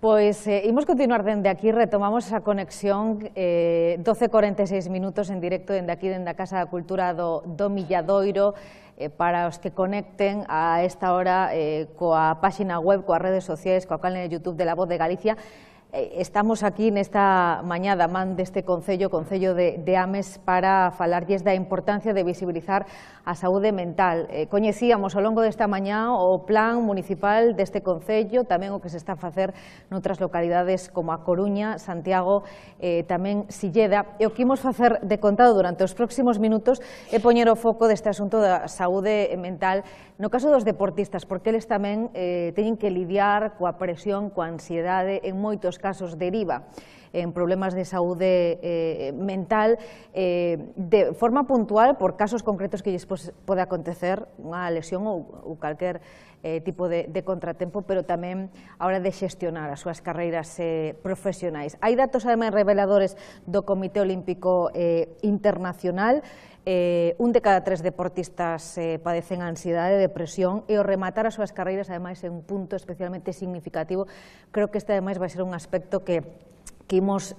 Pois imos continuar dende aquí, retomamos esa conexión 12:46 minutos en directo dende aquí, dende a Casa da Cultura do Milladoiro, para os que conecten a esta hora coa páxina web, coas redes sociais, coa canal de YouTube de La Voz de Galicia. Estamos aquí nesta mañá da man deste Concello de Ames, para falarlles da importancia de visibilizar a saúde mental. Coñecíamos ao longo desta mañá o plan municipal deste Concello, tamén o que se está a facer noutras localidades como a Coruña, Santiago, tamén Silleda, e o que imos facer de contado durante os próximos minutos é poñer o foco deste asunto da saúde mental no caso dos deportistas, porque eles tamén teñen que lidiar coa presión, coa ansiedade, en moitos casos deriva en problemas de saúde mental de forma puntual por casos concretos que lles pode acontecer, unha lesión ou calquer tipo de contratempo, pero tamén a hora de xestionar as súas carreiras profesionais. Hai datos ademais reveladores do Comité Olímpico Internacional. Un de cada 3 deportistas padecen ansiedade, depresión, e o rematar as súas carreiras, ademais, é un punto especialmente significativo. Creo que este, ademais, vai ser un aspecto que imos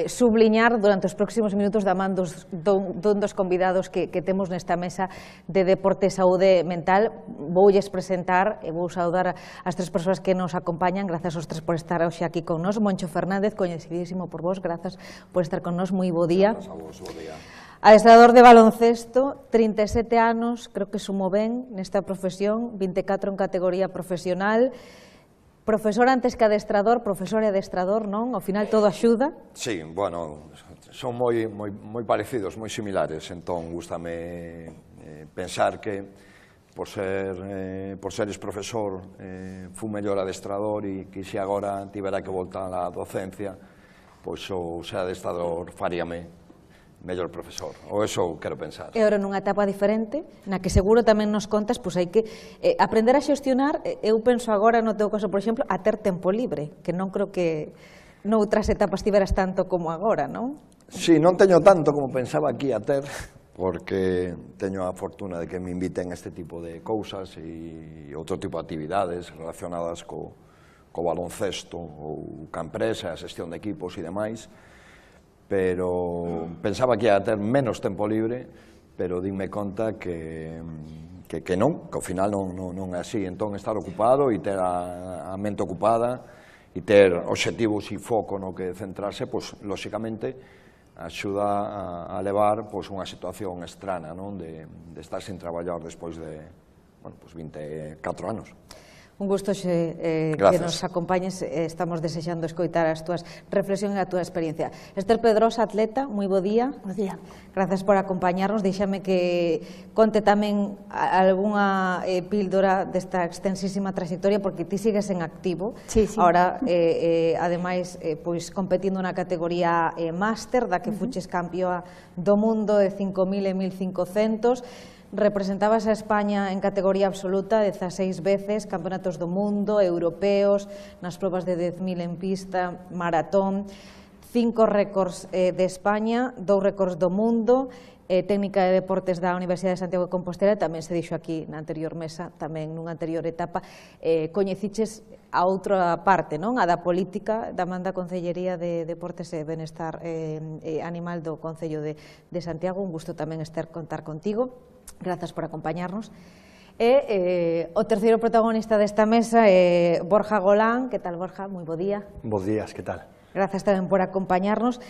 subliñar durante os próximos minutos da man dun dos convidados que temos nesta mesa de deporte e saúde mental. Voulles presentar e vou saudar as 3 persoas que nos acompañan. Grazas aos 3 por estar hoxe aquí con nós. Moncho Fernández, coñecidísimo por vos, grazas por estar con nós, moi bo día. Grazas a vos, bo día. Adestrador de baloncesto, 37 anos, creo que sumo ben nesta profesión, 24 en categoría profesional. Profesor antes que adestrador, profesor e adestrador, non? Ao final todo axuda. Sí, bueno, son moi parecidos, moi similares, entón gústame pensar que por seres profesor fui mellor adestrador e que se agora tivera que voltar á docencia, pois o ser adestrador faríame mellor profesor, ou eso quero pensar. E agora nunha etapa diferente, na que seguro tamén nos contas, pois hai que aprender a xestionar. Eu penso agora, no teu caso, por exemplo, a ter tempo libre, que non creo que noutras etapas tiveras tanto como agora, non? Sí, non teño tanto como pensaba aquí a ter, porque teño a fortuna de que me inviten a este tipo de cousas e outro tipo de actividades relacionadas co baloncesto ou ca empresa, a xestión de equipos e demais, pero pensaba que ia ter menos tempo libre, pero dime conta que non, que ao final non é así. Entón, estar ocupado e ter a mente ocupada e ter obxectivos e foco no que centrarse, pois, lóxicamente, axuda a levar unha situación estrana, de estar sin traballar despois de 24 anos. Un gusto que nos acompañes, estamos desexando escoitar as túas reflexións e a túa experiencia. Esther Pedrosa, atleta, moi bo día. Bo día. Grazas por acompañarnos. Deixame que conte tamén algunha píldora desta extensísima trayectoria, porque ti sigues en activo. Sí. Ahora, ademais, competindo na categoría máster, da que fuches campeoa do mundo de 5.000 e 1.500. Representabas a España en categoría absoluta 16 veces, campeonatos do mundo, europeos, nas probas de 10.000 en pista, maratón, 5 récords de España, 2 récords do mundo, técnica de deportes da Universidade de Santiago de Compostela, tamén se dixo aquí na anterior mesa, tamén nunha anterior etapa. Coñeciches a outra parte, non? A da política, da man da Concellería de Deportes e Benestar Animal do Concello de Santiago. Un gusto tamén, Esther, contar contigo. Grazas por acompañarnos. E o terceiro protagonista desta mesa é Borja Golán. Que tal, Borja? Moi bo día. Bos días, que tal? Grazas tamén por acompañarnos.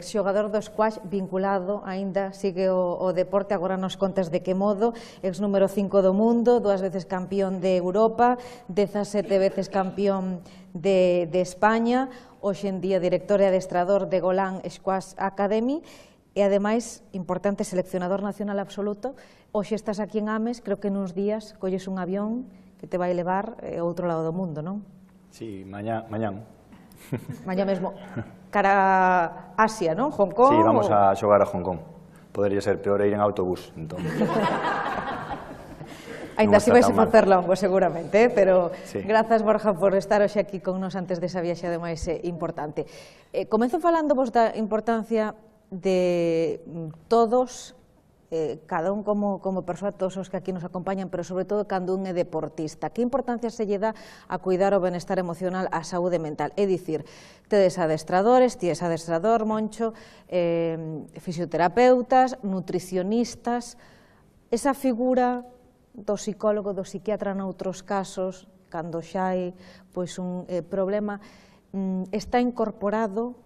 Xogador do squash, vinculado, aínda sigue o deporte, agora nos contas de que modo. Ex número 5 do mundo, 2 veces campeón de Europa, 17 veces campeón de España, hoxe en día director e adestrador de Golán Squash Academy, e ademais, importante, seleccionador nacional absoluto. Hoxe estás aquí en Ames, creo que nuns días colles un avión que te vai levar ao outro lado do mundo, non? Sí, mañá. Mañá mesmo, cara a Asia, non? Hong Kong? Sí, vamos a xogar a Hong Kong. Podería ser peor ir en autobús, entón. Ainda así vais a facer longo, seguramente, pero sí. Grazas, Borja, por estar hoxe aquí con nos antes desa viaxe, ademais, importante. Comenzo falando vos da importancia de todos cada un como persoa, todos os que aquí nos acompañan, pero sobre todo cando un é deportista. Que importancia se lle dá a cuidar o benestar emocional, a saúde mental? É dicir, tedes adestradores, tides adestrador, Moncho, fisioterapeutas, nutricionistas, esa figura do psicólogo, do psiquiatra noutros casos, cando xa hai un problema, está incorporado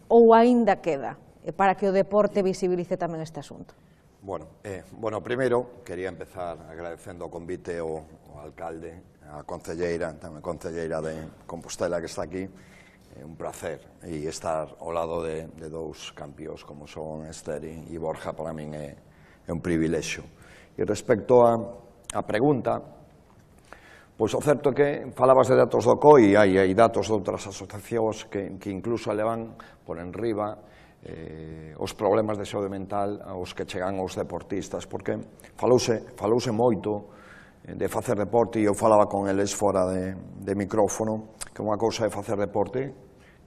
ou aínda queda para que o deporte visibilice tamén este asunto? Bueno, primeiro, quería empezar agradecendo o convite ao alcalde, a concelleira, tamén concelleira de Compostela que está aquí. É un placer e estar ao lado de dous campións como son Ester e Borja, para min é un privilexio. E respecto á pregunta, pois o certo é que falabas de datos do COI, hai datos de outras asociacións que incluso levan por enriba os problemas de saúde mental aos que chegan os deportistas, porque falouse moito de facer deporte, e eu falaba con eles fora de micrófono, que unha cousa é facer deporte,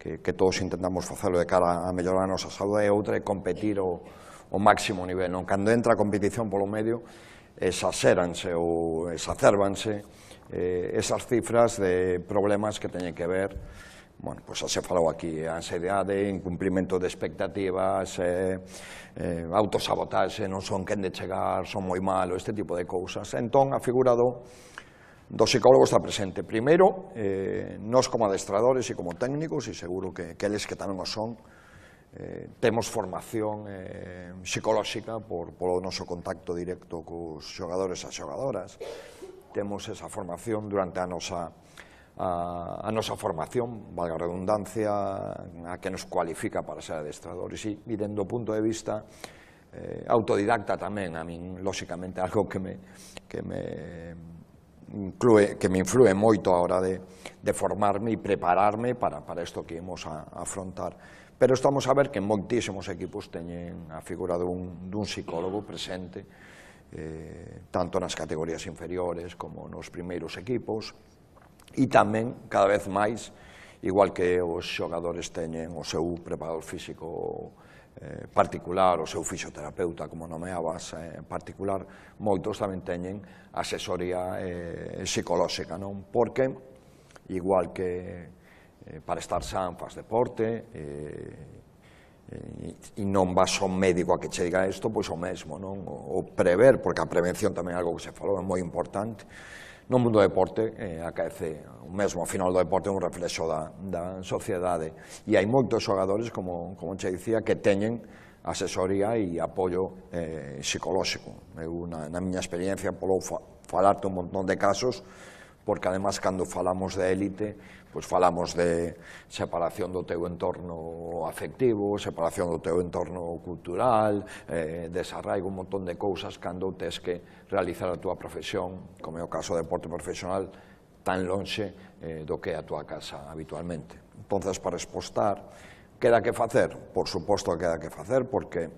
que todos intentamos facelo de cara a mellorar a nosa saúde, e outra é competir ao máximo nivel. Cando entra a competición polo medio, exaxéranse ou exacérbanse esas cifras de problemas que teñen que ver, bueno, pois se falou aquí, a ansiedade, incumprimento de expectativas, autosabotaxe, non son quen de chegar, son moi malo, este tipo de cousas. Entón, a figura do psicólogo está presente. Primeiro, nós como adestradores e como técnicos, e seguro que eles que tamén o son, temos formación psicolóxica polo noso contacto directo cos xogadores e xogadoras. Temos esa formación durante a nosa formación, valga a redundancia, a que nos cualifica para ser adestradores, e dende o punto de vista autodidacta tamén, a min, lóxicamente, algo que me influe moito a hora de formarme e prepararme para isto que imos a afrontar. Pero estamos a ver que moitísimos equipos teñen a figura dun psicólogo presente, tanto nas categorías inferiores como nos primeiros equipos, e tamén, cada vez máis, igual que os xogadores teñen o seu preparador físico particular, o seu fisioterapeuta, como nomeabas, particular, moitos tamén teñen asesoría psicolóxica, non? Porque, igual que para estar san faz deporte, e non vas ao médico a que che diga isto, pois o mesmo, non? O prever, porque a prevención tamén é algo que se falou, é moi importante. No mundo do deporte, acaece o mesmo, ao final do deporte é un reflexo da sociedade, e hai moitos xogadores, como che dicía, que teñen asesoría e apoio psicolóxico. Eu, na miña experiencia, polo falarte un montón de casos, porque, además, cando falamos de élite, pois falamos de separación do teu entorno afectivo, separación do teu entorno cultural, desarraigo, un montón de cousas cando tes que realizar a túa profesión, como é o caso do deporte profesional, tan lonxe do que é a túa casa habitualmente. Entonces, para respostar, queda que facer? Por suposto que queda que facer, porque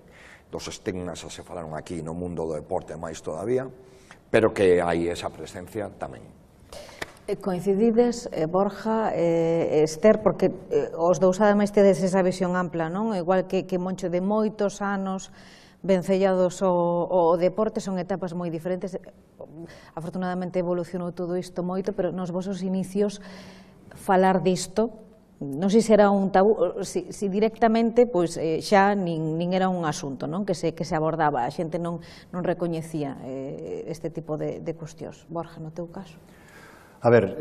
dos estigmas se falaron aquí no mundo do deporte máis todavía, pero que hai esa presencia tamén. Coincidides, Borja, Ester, porque os dous ademais tedes esa visión ampla, non? Igual que Moncho, de moitos anos vencellados ao deporte, son etapas moi diferentes. Afortunadamente evolucionou todo isto moito, pero nos vosos inicios falar disto, non sei se era un tabú, si directamente xa nin era un asunto, non? Que se abordaba, a xente non recoñecía este tipo de cuestións. Borja, no teu caso? A ver,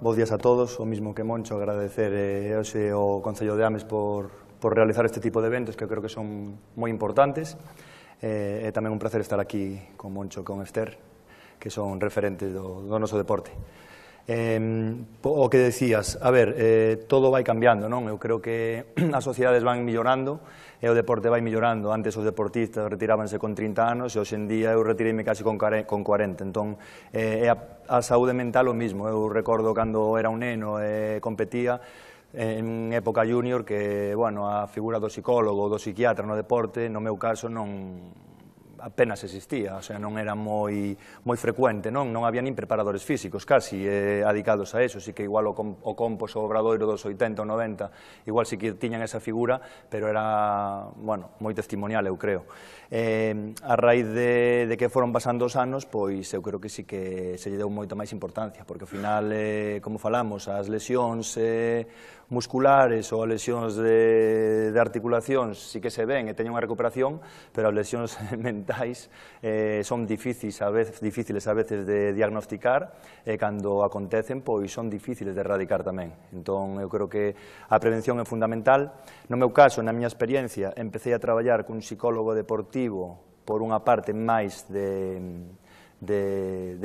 bos días a todos, o mismo que Moncho, agradecer hoxe ao Concello de Ames por realizar este tipo de eventos que eu creo que son moi importantes, e tamén un placer estar aquí con Moncho e con Ester, que son referentes do noso deporte. O que decías, a ver, todo vai cambiando, non? Eu creo que as sociedades van millorando e o deporte vai millorando. Antes os deportistas retirábanse con 30 anos e hoxe en día eu retireime casi con 40, entón a saúde mental o mismo. Eu recordo cando era un neno e competía en época junior que, bueno, a figura do psicólogo ou do psiquiatra no deporte, no meu caso, non apenas existía, o sea, non era moi frecuente, non había nin preparadores físicos casi adicados a eso, sí que igual o Compos ou o Obradoiro dos 80 ou 90, igual sí que tiñan esa figura, pero era, bueno, moi testimonial, eu creo. A raíz de que foron pasando os anos, pois eu creo que sí que se lle deu moita máis importancia, porque ao final, como falamos, as lesións musculares ou as lesións de articulacións sí que se ven e teñen unha recuperación, pero as lesións mentais son difíciles a veces de diagnosticar e cando acontecen pois son difíciles de erradicar tamén. Entón eu creo que a prevención é fundamental. No meu caso, na miña experiencia, empecé a traballar cun psicólogo deportivo por unha parte máis de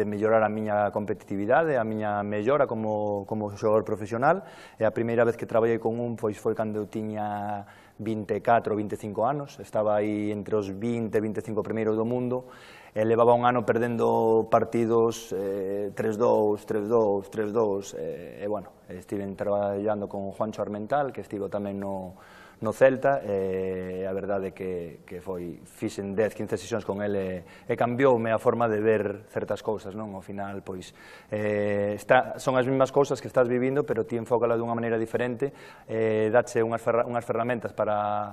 mellorar a miña competitividade, a miña mellora como xogador profesional, e a primeira vez que traballei con un foi cando eu tiña 24 ou 25 anos, estaba aí entre os 20 e 25 primeiros do mundo, e levaba un ano perdendo partidos 3-2, 3-2, 3-2, e bueno, estive traballando con Juancho Armental, que estivo tamén no Celta, e a verdade é que fixen 10, 15 sesións con ele e cambioume a forma de ver certas cousas, non? Ao final, pois, son as mesmas cousas que estás vivindo, pero ti enfócala dunha maneira diferente, dache unhas ferramentas para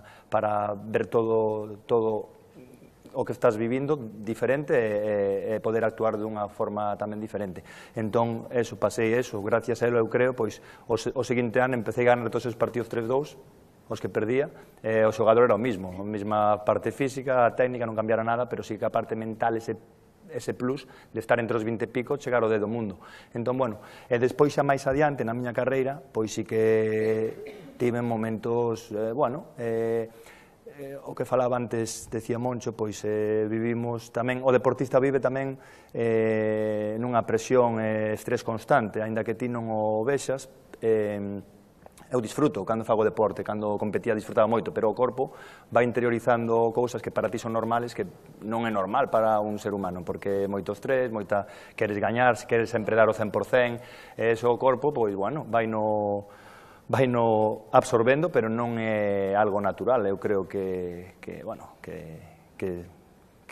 ver todo o que estás vivindo diferente e poder actuar dunha forma tamén diferente. Entón, pasei eso, gracias a ele, eu creo, pois, o seguinte ano empecé a ganar todos os partidos 3-2, os que perdía, o xogador era o mismo, a mesma parte física, a técnica non cambiara nada, pero sí que a parte mental, ese plus de estar entre os 20 e pico, chegar ao dedo mundo. Entón, bueno, e despois xa máis adiante na miña carreira, pois sí que tive momentos, bueno, o que falaba antes, decía Moncho, pois vivimos tamén, o deportista vive tamén nunha presión e estrés constante, aínda que ti non o vexas, eu disfruto cando fago deporte, cando competía disfrutaba moito, pero o corpo vai interiorizando cousas que para ti son normales, que non é normal para un ser humano, porque moito estrés, queres gañar, queres sempre dar o 100%, e iso o corpo, pois, bueno, vai no absorbendo, pero non é algo natural. Eu creo que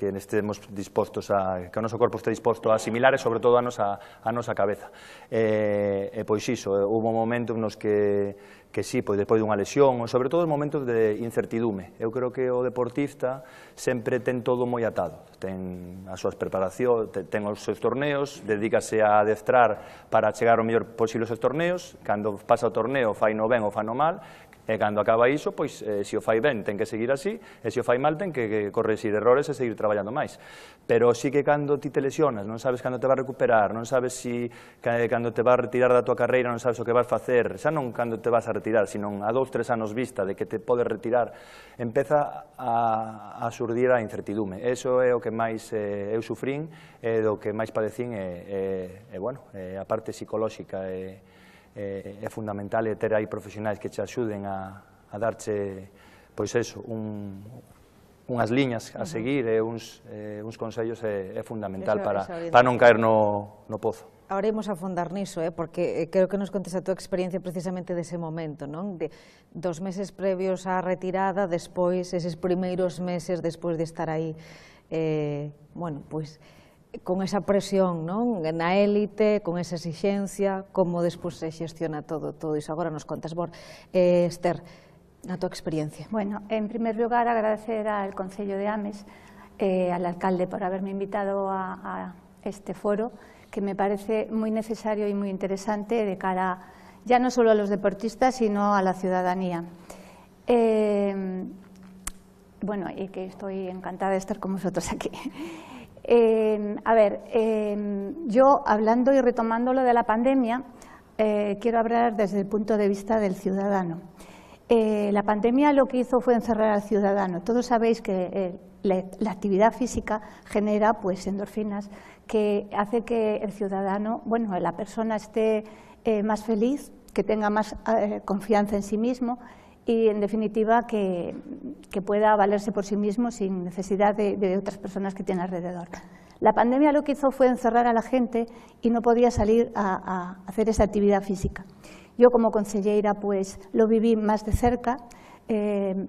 estemos dispostos que o noso corpo este disposto a asimilar e, sobre todo, a nosa cabeza. E, pois, iso, houve momentos nos que sí, pois, despois dunha lesión, ou, sobre todo, momentos de incertidume. Eu creo que o deportista sempre ten todo moi atado. Ten as súas preparacións, ten os seus torneos, dedícase a adestrar para chegar ao mellor posible aos torneos, cando pasa o torneo fai no ben ou fai no mal, e cando acaba iso, pois, se o fai ben ten que seguir así, e se o fai mal ten que corregir errores e seguir traballando máis. Pero sí que cando ti te lesionas, non sabes cando te vas a recuperar, non sabes cando te vas a retirar da tua carreira, non sabes o que vas a facer, xa non cando te vas a retirar, sino a 2-3 anos vista de que te podes retirar, empeza a surdir a incertidume. Eso é o que máis eu sufrín, e do que máis padecín, e bueno, a parte psicolóxica é fundamental, e ter aí profesionais que te axuden a darche, pois eso, unhas liñas a seguir e uns consellos é fundamental para non caer no pozo. Ahora imos a afondar niso, porque creo que nos contes a tua experiencia precisamente dese momento, non? Dos meses previos á retirada, despois, eses primeiros meses despois de estar aí, bueno, pois, con esa presión, non? Na élite, con esa exixencia, como despois se xestiona todo iso. Agora nos contas, Esther, na tua experiencia. Bueno, en primer lugar, agradecer al Concello de Ames, al alcalde, por haberme invitado a este foro, que me parece muy necesario y muy interesante de cara ya no solo a los deportistas, sino a la ciudadanía. Bueno, y que estoy encantada de estar con vosotros aquí. Yo, hablando y retomando lo de la pandemia, quiero hablar desde el punto de vista del ciudadano. La pandemia lo que hizo fue encerrar al ciudadano. Todos sabéis que la actividad física genera, pues, endorfinas, que hace que el ciudadano, bueno, la persona esté más feliz, que tenga más confianza en sí mismo y, en definitiva, que pueda valerse por sí mismo sin necesidad de otras personas que tiene alrededor. La pandemia lo que hizo fue encerrar a la gente y no podía salir a hacer esa actividad física. Yo, como concelleira, pues lo viví más de cerca.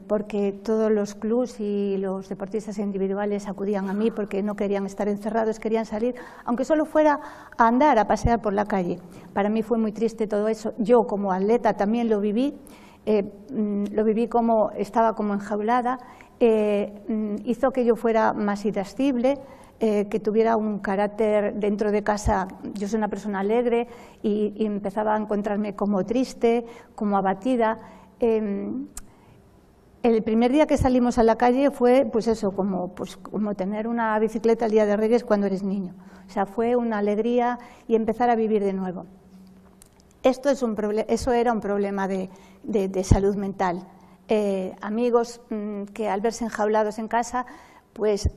porque todos los clubs y los deportistas individuales acudían a mí porque no querían estar encerrados, querían salir, aunque solo fuera a andar, a pasear por la calle. Para mí fue muy triste todo eso. Yo como atleta también lo viví como, estaba como enjaulada, hizo que yo fuera más irascible, que tuviera un carácter dentro de casa. Yo soy una persona alegre y empezaba a encontrarme como triste, como abatida. El primer día que salimos a la calle fue pues eso, como tener una bicicleta el Día de Reyes cuando eres niño. O sea, fue una alegría y empezar a vivir de nuevo. Eso era un problema de salud mental. Amigos que al verse enjaulados en casa, pues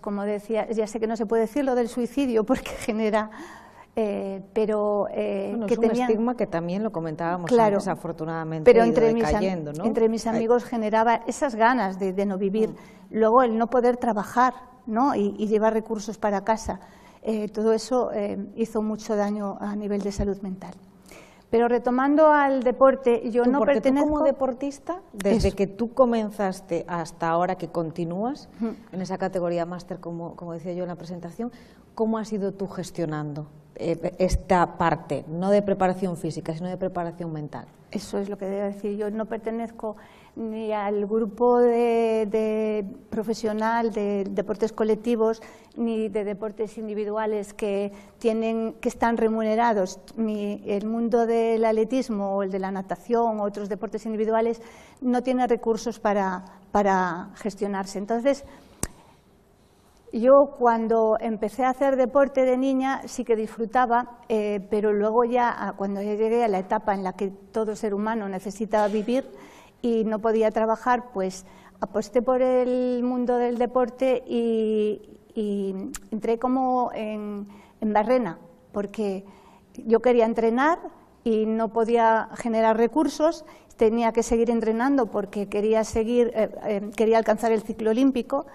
como decía, ya sé que no se puede decir lo del suicidio porque genera... pero bueno, que es un estigma que también lo comentábamos claro, antes, afortunadamente, pero ha ido decayendo, ¿no? Entre mis amigos generaba esas ganas de no vivir, luego el no poder trabajar, ¿no? y llevar recursos para casa, todo eso hizo mucho daño a nivel de salud mental. Pero retomando al deporte, yo no pertenezco... Tú como deportista, desde que tú comenzaste hasta ahora que continúas en esa categoría máster, como decía yo en la presentación, ¿cómo has ido tú gestionando esta parte, no de preparación física, sino de preparación mental? Eso es lo que debo decir. Yo no pertenezco ni al grupo de profesional de deportes colectivos ni de deportes individuales que están remunerados. El mundo del atletismo o el de la natación o otros deportes individuales no tiene recursos para gestionarse. Entonces, yo cuando empecé a hacer deporte de niña sí que disfrutaba, pero luego ya cuando ya llegué a la etapa en la que todo ser humano necesita vivir y no podía trabajar, pues aposté por el mundo del deporte y entré como en barrena, porque yo quería entrenar y no podía generar recursos, tenía que seguir entrenando porque quería alcanzar el ciclo olímpico.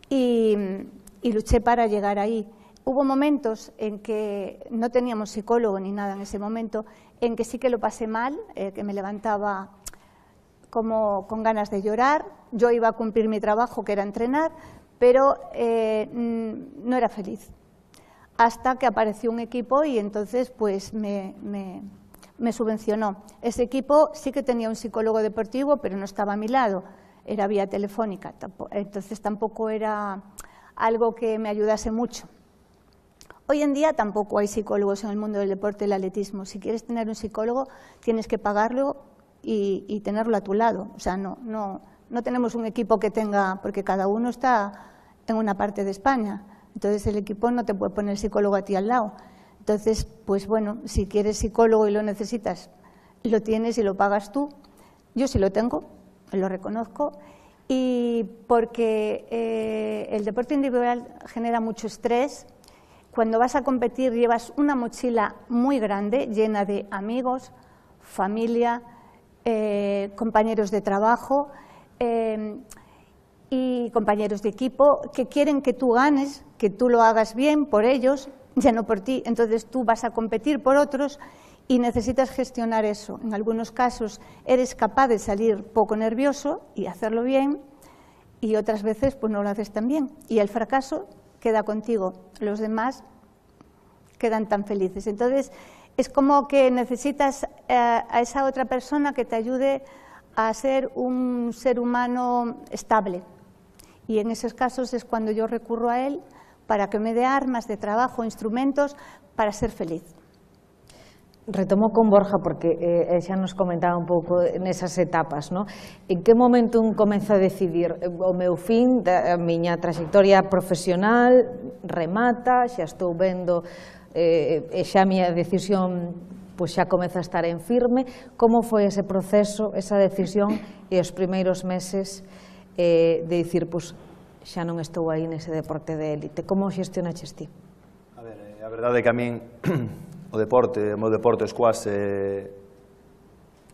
Y luché para llegar ahí. Hubo momentos en que no teníamos psicólogo ni nada en ese momento, en que sí que lo pasé mal, que me levantaba como con ganas de llorar. Yo iba a cumplir mi trabajo, que era entrenar, pero no era feliz. Hasta que apareció un equipo y entonces pues me subvencionó. Ese equipo sí que tenía un psicólogo deportivo, pero no estaba a mi lado. Era vía telefónica, entonces tampoco era algo que me ayudase mucho. Hoy en día tampoco hay psicólogos en el mundo del deporte y el atletismo. Si quieres tener un psicólogo, tienes que pagarlo y tenerlo a tu lado. O sea, no tenemos un equipo que tenga, porque cada uno está en una parte de España. Entonces el equipo no te puede poner psicólogo a ti al lado. Entonces, pues bueno, si quieres psicólogo y lo necesitas, lo tienes y lo pagas tú. Yo sí lo tengo. Lo reconozco, y porque el deporte individual genera mucho estrés. Cuando vas a competir llevas una mochila muy grande, llena de amigos, familia, compañeros de trabajo y compañeros de equipo que quieren que tú ganes, que tú lo hagas bien por ellos, ya no por ti. Entonces tú vas a competir por otros y necesitas gestionar eso. En algunos casos eres capaz de salir poco nervioso y hacerlo bien, y otras veces pues no lo haces tan bien. Y el fracaso queda contigo, los demás quedan tan felices. Entonces es como que necesitas a esa otra persona que te ayude a ser un ser humano estable. Y en esos casos es cuando yo recurro a él para que me dé armas de trabajo, instrumentos para ser feliz. Retomo con Borja porque xa nos comentaba un pouco nesas etapas, non? En que momento un comeza a decidir o meu fin da miña trayectoria profesional remata, xa estou vendo e xa a miña decisión pois xa comeza a estar en firme? Como foi ese proceso, esa decisión e os primeiros meses de dicir, pois xa non estou aí nese deporte de élite? Como xestionaches ti? A ver, a verdade é que a min o meu deporte, o squash,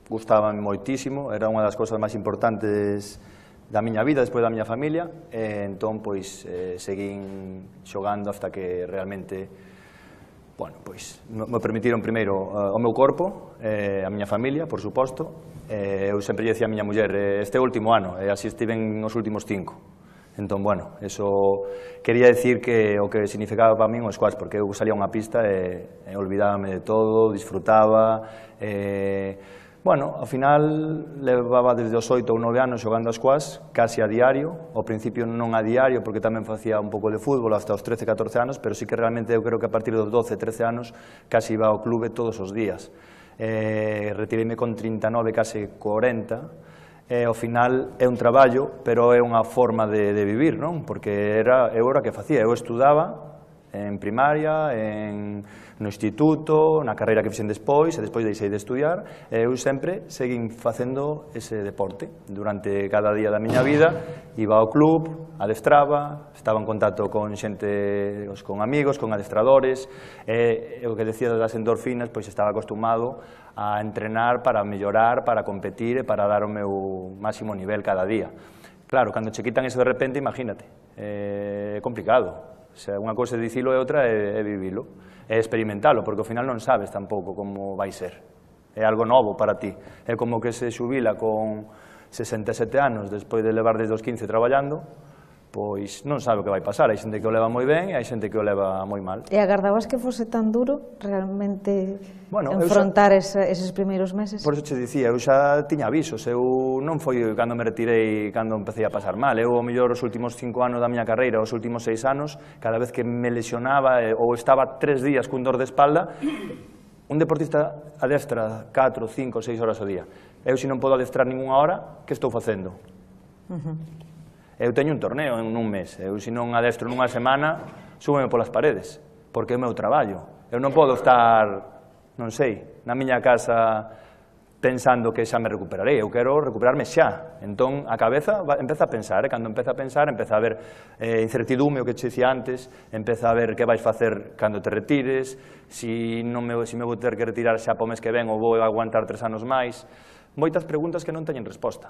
gustaba moitísimo, era unha das cousas máis importantes da miña vida, despois da miña familia, entón, pois, seguín xogando hasta que realmente bueno, pois, me permitiron primeiro o meu corpo, a miña familia, por suposto. Eu sempre lle dicía a miña muller, este último ano, e así estiven nos últimos 5. Entón, bueno, eso quería decir que o que significaba para min o squash, porque eu salía a unha pista e olvidábame de todo, disfrutaba. Bueno, ao final levaba desde os 8 ou 9 anos xogando a squash, casi a diario. Ao principio non a diario, porque tamén facía un pouco de fútbol hasta os 13, 14 anos, pero sí que realmente eu creo que a partir dos 12, 13 anos casi iba ao clube todos os días. Retireime con 39, case 40, e ao final é un traballo, pero é unha forma de vivir, non? Porque eu era o que facía, eu estudaba en primaria, no instituto, na carreira que fixen despois, e despois deixei de estudiar, e eu sempre seguín facendo ese deporte. Durante cada día da miña vida, iba ao club, adestraba, estaba en contacto con xente, con amigos, con adestradores, e o que decía das endorfinas, pois estaba acostumado a entrenar para mellorar, para competir e para dar o meu máximo nivel cada día. Claro, cando che quitan eso de repente, imagínate, é complicado. O sea, unha cousa é dicilo e outra é vivilo, é experimentalo, porque ao final non sabes tampouco como vai ser. É algo novo para ti. É como que se xubila con 67 anos despois de levar desde os 15 traballando, pois non sabe o que vai pasar. Hai xente que o leva moi ben e hai xente que o leva moi mal. E agardabas que fose tan duro realmente enfrontar eses primeiros meses? Por iso che dicía, eu xa tiña avisos. Eu non foi cando me retirei, cando empecé a pasar mal. Eu, ao mellor, os últimos 5 anos da miña carreira, os últimos 6 anos, cada vez que me lesionaba ou estaba 3 días cun dor de espalda, un deportista adestra 4, 5, 6 horas ao día. Eu, se non podo adestrar ninguna hora, que estou facendo? Eu teño un torneo en un mes, eu se non adestro nunha semana, súbeme polas paredes, porque é o meu traballo. Eu non podo estar, non sei, na miña casa pensando que xa me recuperarei, eu quero recuperarme xa. Entón, a cabeza empeza a pensar, cando empeza a pensar, empeza a ver incertidume, o que che dicía antes, empeza a ver que vais facer cando te retires, se me vou ter que retirar xa po mes que ven ou vou aguantar 3 anos máis. Moitas preguntas que non teñen resposta.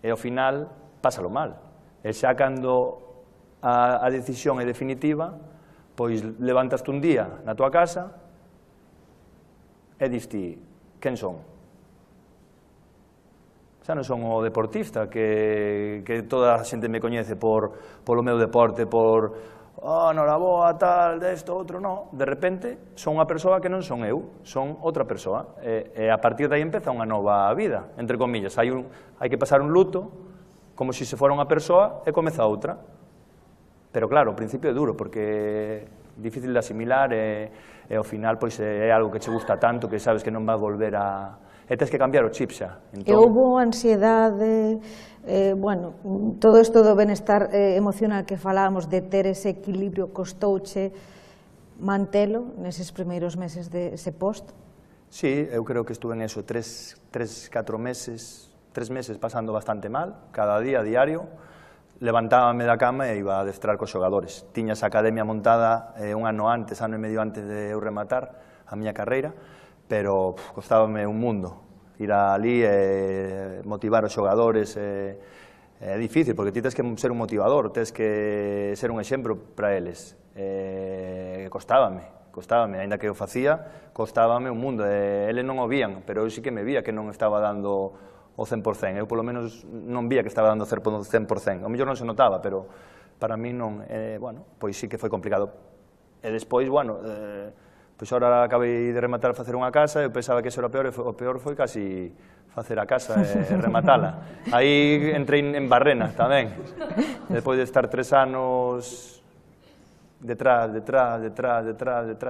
E ao final, pásalo mal. E xa cando a decisión é definitiva, pois levantaste un día na tua casa e diste, quen son? Xa non son o deportista que toda a xente me coñece polo meu deporte, noraboa, tal, desto, outro, non. De repente, son unha persoa que non son eu, son outra persoa. E a partir de aí empeza unha nova vida, entre comillas. Hai que pasar un luto, como se fora unha persoa e comeza outra. Pero claro, ao principio é duro, porque é difícil de asimilar e ao final é algo que che gusta tanto que sabes que non vai volver a... E tens que cambiar o chip xa. E houve ansiedade, bueno, todo isto do benestar emocional que falábamos, de ter ese equilibrio, costouche mantelo neses primeiros meses dese post? Sí, eu creo que estuve en eso 3, 4 meses, 3 meses pasando bastante mal, cada día, diario, levantábame da cama e iba a adestrar cos xogadores. Tiña esa academia montada un ano e medio antes de eu rematar a miña carreira, pero costábame un mundo ir ali e motivar os xogadores. É difícil, porque ti tens que ser un motivador, tens que ser un exemplo para eles. Costábame, ainda que eu facía, costábame un mundo. Eles non o vían, pero eu sí que me vía que non estaba dando o 100%, eu polo menos non vía que estaba dando o 100%, ao mellor non se notaba, pero para mí non, bueno, pois sí que foi complicado. E despois, bueno, pois agora acabei de rematar a facer unha casa, eu pensaba que eso era o peor, e o peor foi casi facer a casa e rematala. Aí entrei en barrena tamén, despois de estar 3 anos detrás,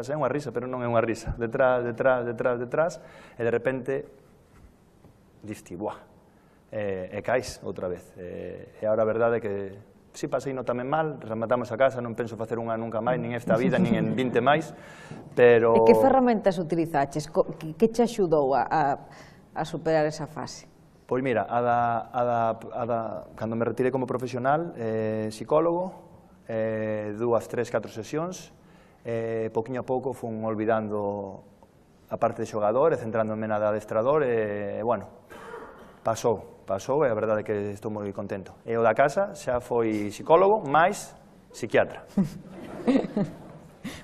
é unha risa, pero non é unha risa, detrás, e de repente diste, buah, e caís outra vez. E agora a verdade é que si pasei no tamén mal, rematamos a casa, non penso facer unha nunca máis, nin esta vida, nin en 20 máis, pero... E que ferramentas utilizaches? Que che axudou a superar esa fase? Pois mira, cando me retirei como profesional, psicólogo, 2, 3, 4 sesións, pouquinho a pouco fun olvidando a parte de xogador e centrándome na de adestrador, e, bueno, pasou, e a verdade é que estou moi contento. E o da casa xa foi psicólogo máis psiquiatra.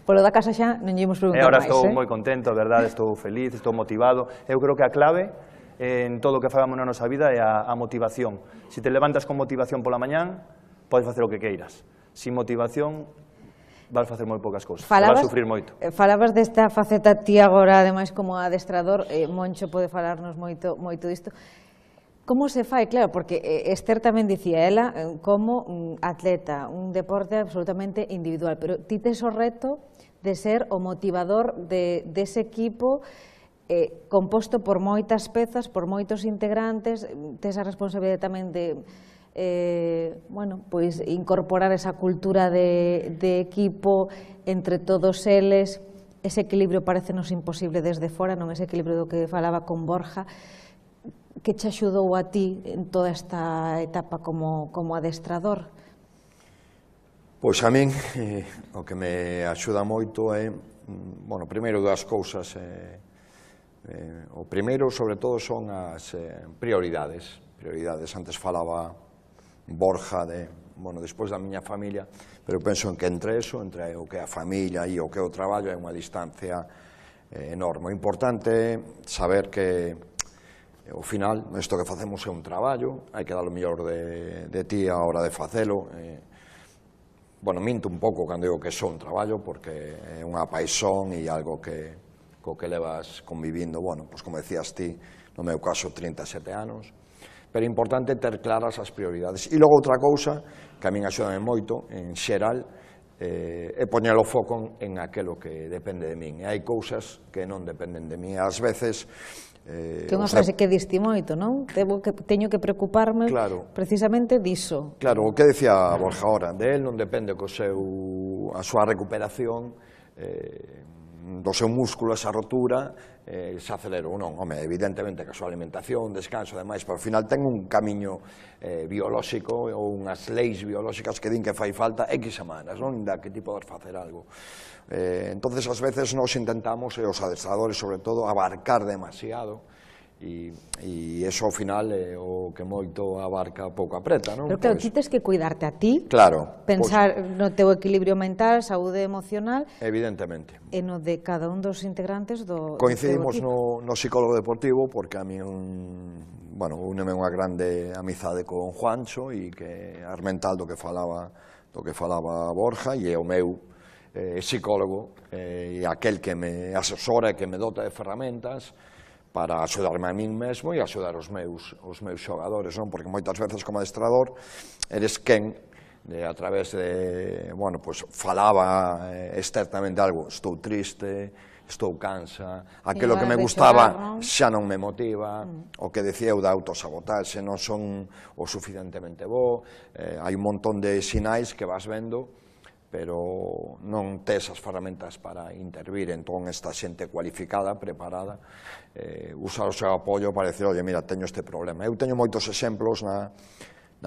Polo da casa xa non lle imos E preguntar agora máis, estou moi contento, a verdade, estou feliz, estou motivado. Eu creo que a clave en todo o que fagamos na nosa vida é a motivación. Se te levantas con motivación pola mañán, podes facer o que queiras. Sin motivación, vas facer moi poucas cousas, vas sufrir moito. Falabas desta faceta ti agora, ademais, como adestrador, Moncho pode falarnos moito disto. Como se fai? Claro, porque Esther tamén dicía, ela como atleta, un deporte absolutamente individual, pero ti tes o reto de ser o motivador dese equipo composto por moitas pezas, por moitos integrantes, tes a responsabilidade tamén de incorporar esa cultura de equipo entre todos eles. Ese equilibrio parecenos imposible desde fora, non ese equilibrio do que falaba con Borja. Que che axudou a ti en toda esta etapa como adestrador? Pois a min o que me axuda moito é, primeiro das cousas, o primeiro sobre todo son as prioridades. Antes falaba Borja despois da miña familia, pero penso en que entre o que é a familia e o que é o traballo é unha distancia enorme. O importante é saber que ao final, isto que facemos é un traballo, hai que dar o mellor de ti a hora de facelo. Minto un pouco cando digo que é un traballo, porque é unha paixón e algo co que levas convivindo, como decías ti, no meu caso 37 anos, pero é importante ter claras as prioridades. E logo outra cousa, que a min axúdame moito, en xeral, é poñer o foco en aquilo que depende de min. E hai cousas que non dependen de min. Ás veces Que é unha frase que diste moito, non? Teño que preocuparme precisamente diso. Claro, o que decía Borja ahora, de él non depende a súa recuperación, do seu músculo, esa rotura, se acelera ou non. Home, evidentemente que a súa alimentación, descanso, demais, pero ao final ten un camiño biolóxico ou unhas leis biolóxicas que din que fai falta X semanas, non? Da que ti podes facer algo. Entonces, ás veces, nos intentamos, e os adestradores, sobre todo, abarcar demasiado, e iso, ao final, é o que moito abarca, pouco apreta, non? Pero claro, ti tes que cuidarte a ti, pensar no teu equilibrio mental, saúde emocional, evidentemente, e no de cada un dos integrantes do coincidimos no psicólogo deportivo, porque a mí úneme unha grande amizade con Juancho, e que é armental do que falaba Borja, e é o meu psicólogo, e aquel que me asesora e que me dota de ferramentas para axudarme a min mesmo e axudar os meus xogadores, non? Porque moitas veces como adestrador eres quen, a través de, falaba externamente algo, estou triste, estou cansa, aquilo que me gustaba xa non me motiva, o que decía eu da autosabotaxe, non son o suficientemente bo, hai un montón de sinais que vas vendo, pero non tes as ferramentas para intervir. Entón, esta xente cualificada, preparada, usa o seu apoio para decir, oye, mira, teño este problema. Eu teño moitos exemplos na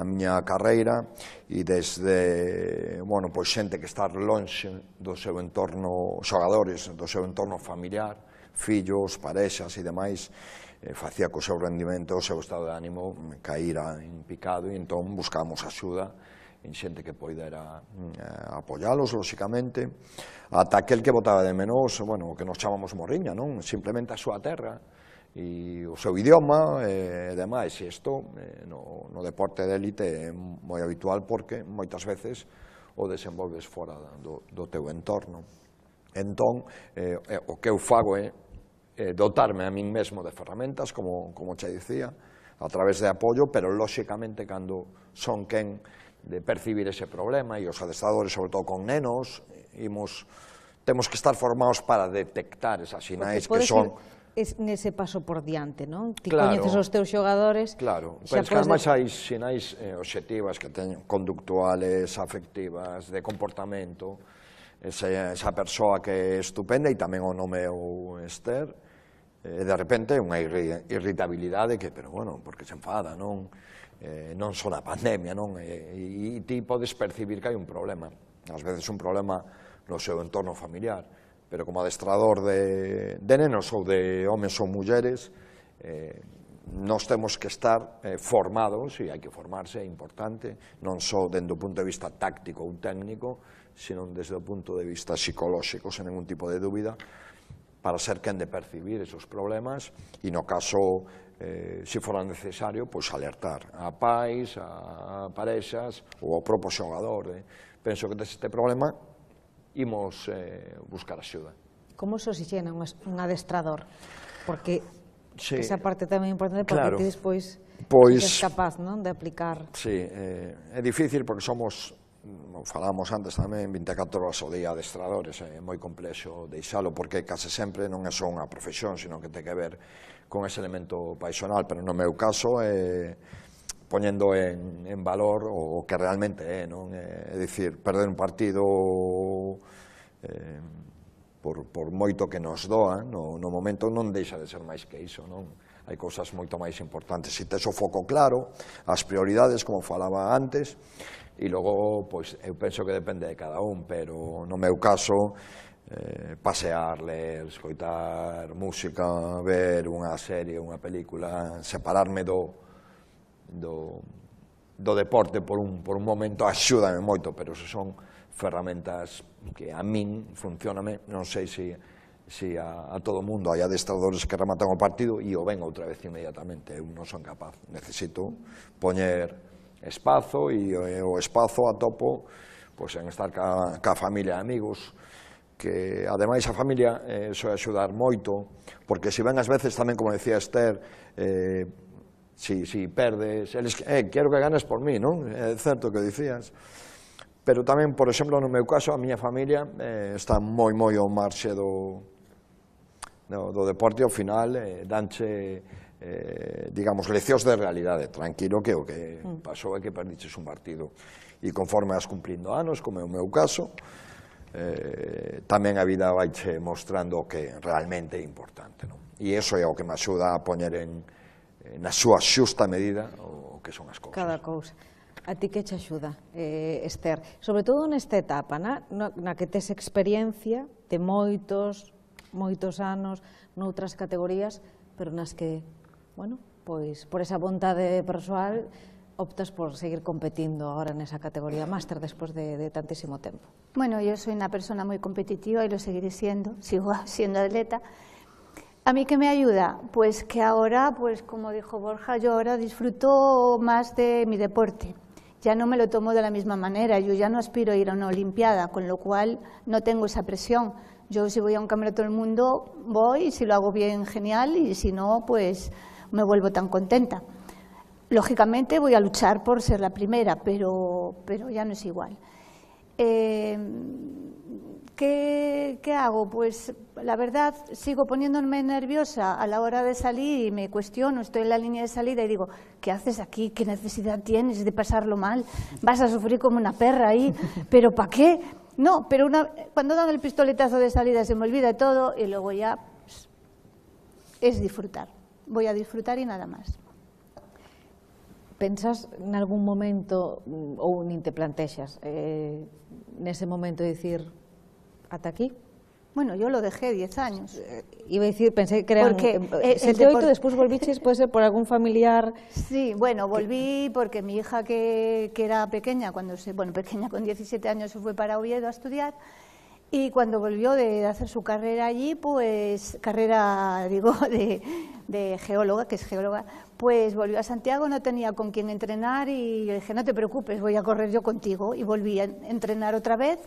miña carreira, e desde, xente que está lonxe do seu entorno, xogadores do seu entorno familiar, fillos, parexas e demais, facía que o seu rendimento, o seu estado de ánimo caíra en picado, e entón buscamos axuda en xente que poidera apoialos, lóxicamente, ata aquel que botaba de menos, o que nos chamamos morriña, non? Simplemente a súa terra e o seu idioma e demais. E isto no deporte de élite é moi habitual, porque moitas veces o desenvolves fora do teu entorno. Entón, o que eu fago é dotarme a min mesmo de ferramentas, como che dicía, a través de apoio, pero lóxicamente cando son quen de percibir ese problema, e os adestradores, sobre todo con nenos, temos que estar formados para detectar esas sinais que son... nese paso por diante, non? Ti coñeces os teus xogadores... Claro, pero es que además hai sinais obxectivas que teñen, conductuales, afectivas, de comportamento, esa persoa que é estupenda, e tamén o nome o Esther, de repente unha irritabilidade que, pero porque se enfada, non só na pandemia, non? E ti podes percibir que hai un problema, ás veces un problema no seu entorno familiar, pero como adestrador de nenos ou de homes ou mulleres, nós temos que estar formados, e hai que formarse, é importante, non só dentro do punto de vista táctico ou técnico, sino desde o punto de vista psicolóxico, sen ningún tipo de dúbida, para ser quen de percibir esos problemas e, no caso, se fora necesario, pois alertar a pais, a parexas ou ao propio xogador. Penso que deste problema imos buscar axuda. Como se oxigena un adestrador? Porque esa parte tamén é importante, porque ti despois és capaz de aplicar. Sí, é difícil porque somos, falamos antes tamén, 24 horas ao día adestradores, é moi complexo deixalo, porque case sempre non é só unha profesión, sino que ten que ver con ese elemento paixonal, pero no meu caso poñendo en valor o que realmente é, non? É dicir, perder un partido por moito que nos doa, no momento non deixa de ser máis que iso, non? Hai cousas moito máis importantes. Se tes o foco claro, as prioridades, como falaba antes, e logo, pois, eu penso que depende de cada un, pero no meu caso, pasear, ler, escoitar música, ver unha serie, unha película, separarme do deporte por un momento axúdame moito, pero se son ferramentas que a min funcioname, non sei se a todo mundo hai adestradores que rematan o partido e o ven outra vez inmediatamente, eu non son capaz, necesito poñer espazo e o espazo atopo en estar ca familia e amigos, que ademais a familia soe axudar moito, porque se ven as veces tamén, como decía Esther, si perdes, eles quero que ganes por mí, non? É certo que dicías, pero tamén, por exemplo, no meu caso, a miña familia está moi ao marxe do deporte, ao final danche, digamos, leccións de realidade. Tranquilo que o que pasou é que perdiches un partido, e conforme vas cumplindo anos, como é o meu caso, tamén a vida vaiche mostrando o que realmente é importante, non? E iso é o que me axuda a poñer na súa xusta medida o que son as cousas. Cada cousa. A ti que che axuda, Esther? Sobre todo nesta etapa, na que tes experiencia de moitos anos noutras categorías, pero nas que, bueno, pois por esa vontade persoal optas por seguir competindo agora nesa categoría máster despois de tantísimo tempo. Bueno, yo soy una persona muy competitiva y lo seguiré siendo, sigo siendo atleta. ¿A mí qué me ayuda? Pues que ahora, pues como dijo Borja, yo ahora disfruto más de mi deporte. Ya no me lo tomo de la misma manera, yo ya no aspiro a ir a una olimpiada, con lo cual no tengo esa presión. Yo si voy a un campeonato del mundo, voy, y si lo hago bien, genial, y si no, pues me vuelvo tan contenta. Lógicamente voy a luchar por ser la primera, pero ya no es igual. ¿Qué hago? Pues la verdad sigo poniéndome nerviosa a la hora de salir y me cuestiono, estoy en la línea de salida y digo, ¿qué haces aquí? ¿Qué necesidad tienes de pasarlo mal? Vas a sufrir como una perra ahí, ¿pero para qué? No, pero cuando dan el pistoletazo de salida se me olvida todo y luego ya pues, es disfrutar. Voy a disfrutar y nada más. Pensas en algún momento, ou nin te plantexas, nese momento de dicir, ata aquí? Bueno, yo lo dejé 10 años. Iba a decir, pensé que eran 7, 8, despois volviches, pode ser por algún familiar. Sí, bueno, volví porque mi hija que era pequeña, pequeña con 17 años se fue para Oviedo a estudiar, y cuando volvió de hacer su carrera allí, pues carrera, digo, de geóloga, que es geóloga, pues volvió a Santiago, no tenía con quién entrenar y le dije, no te preocupes, voy a correr yo contigo, y volví a entrenar otra vez,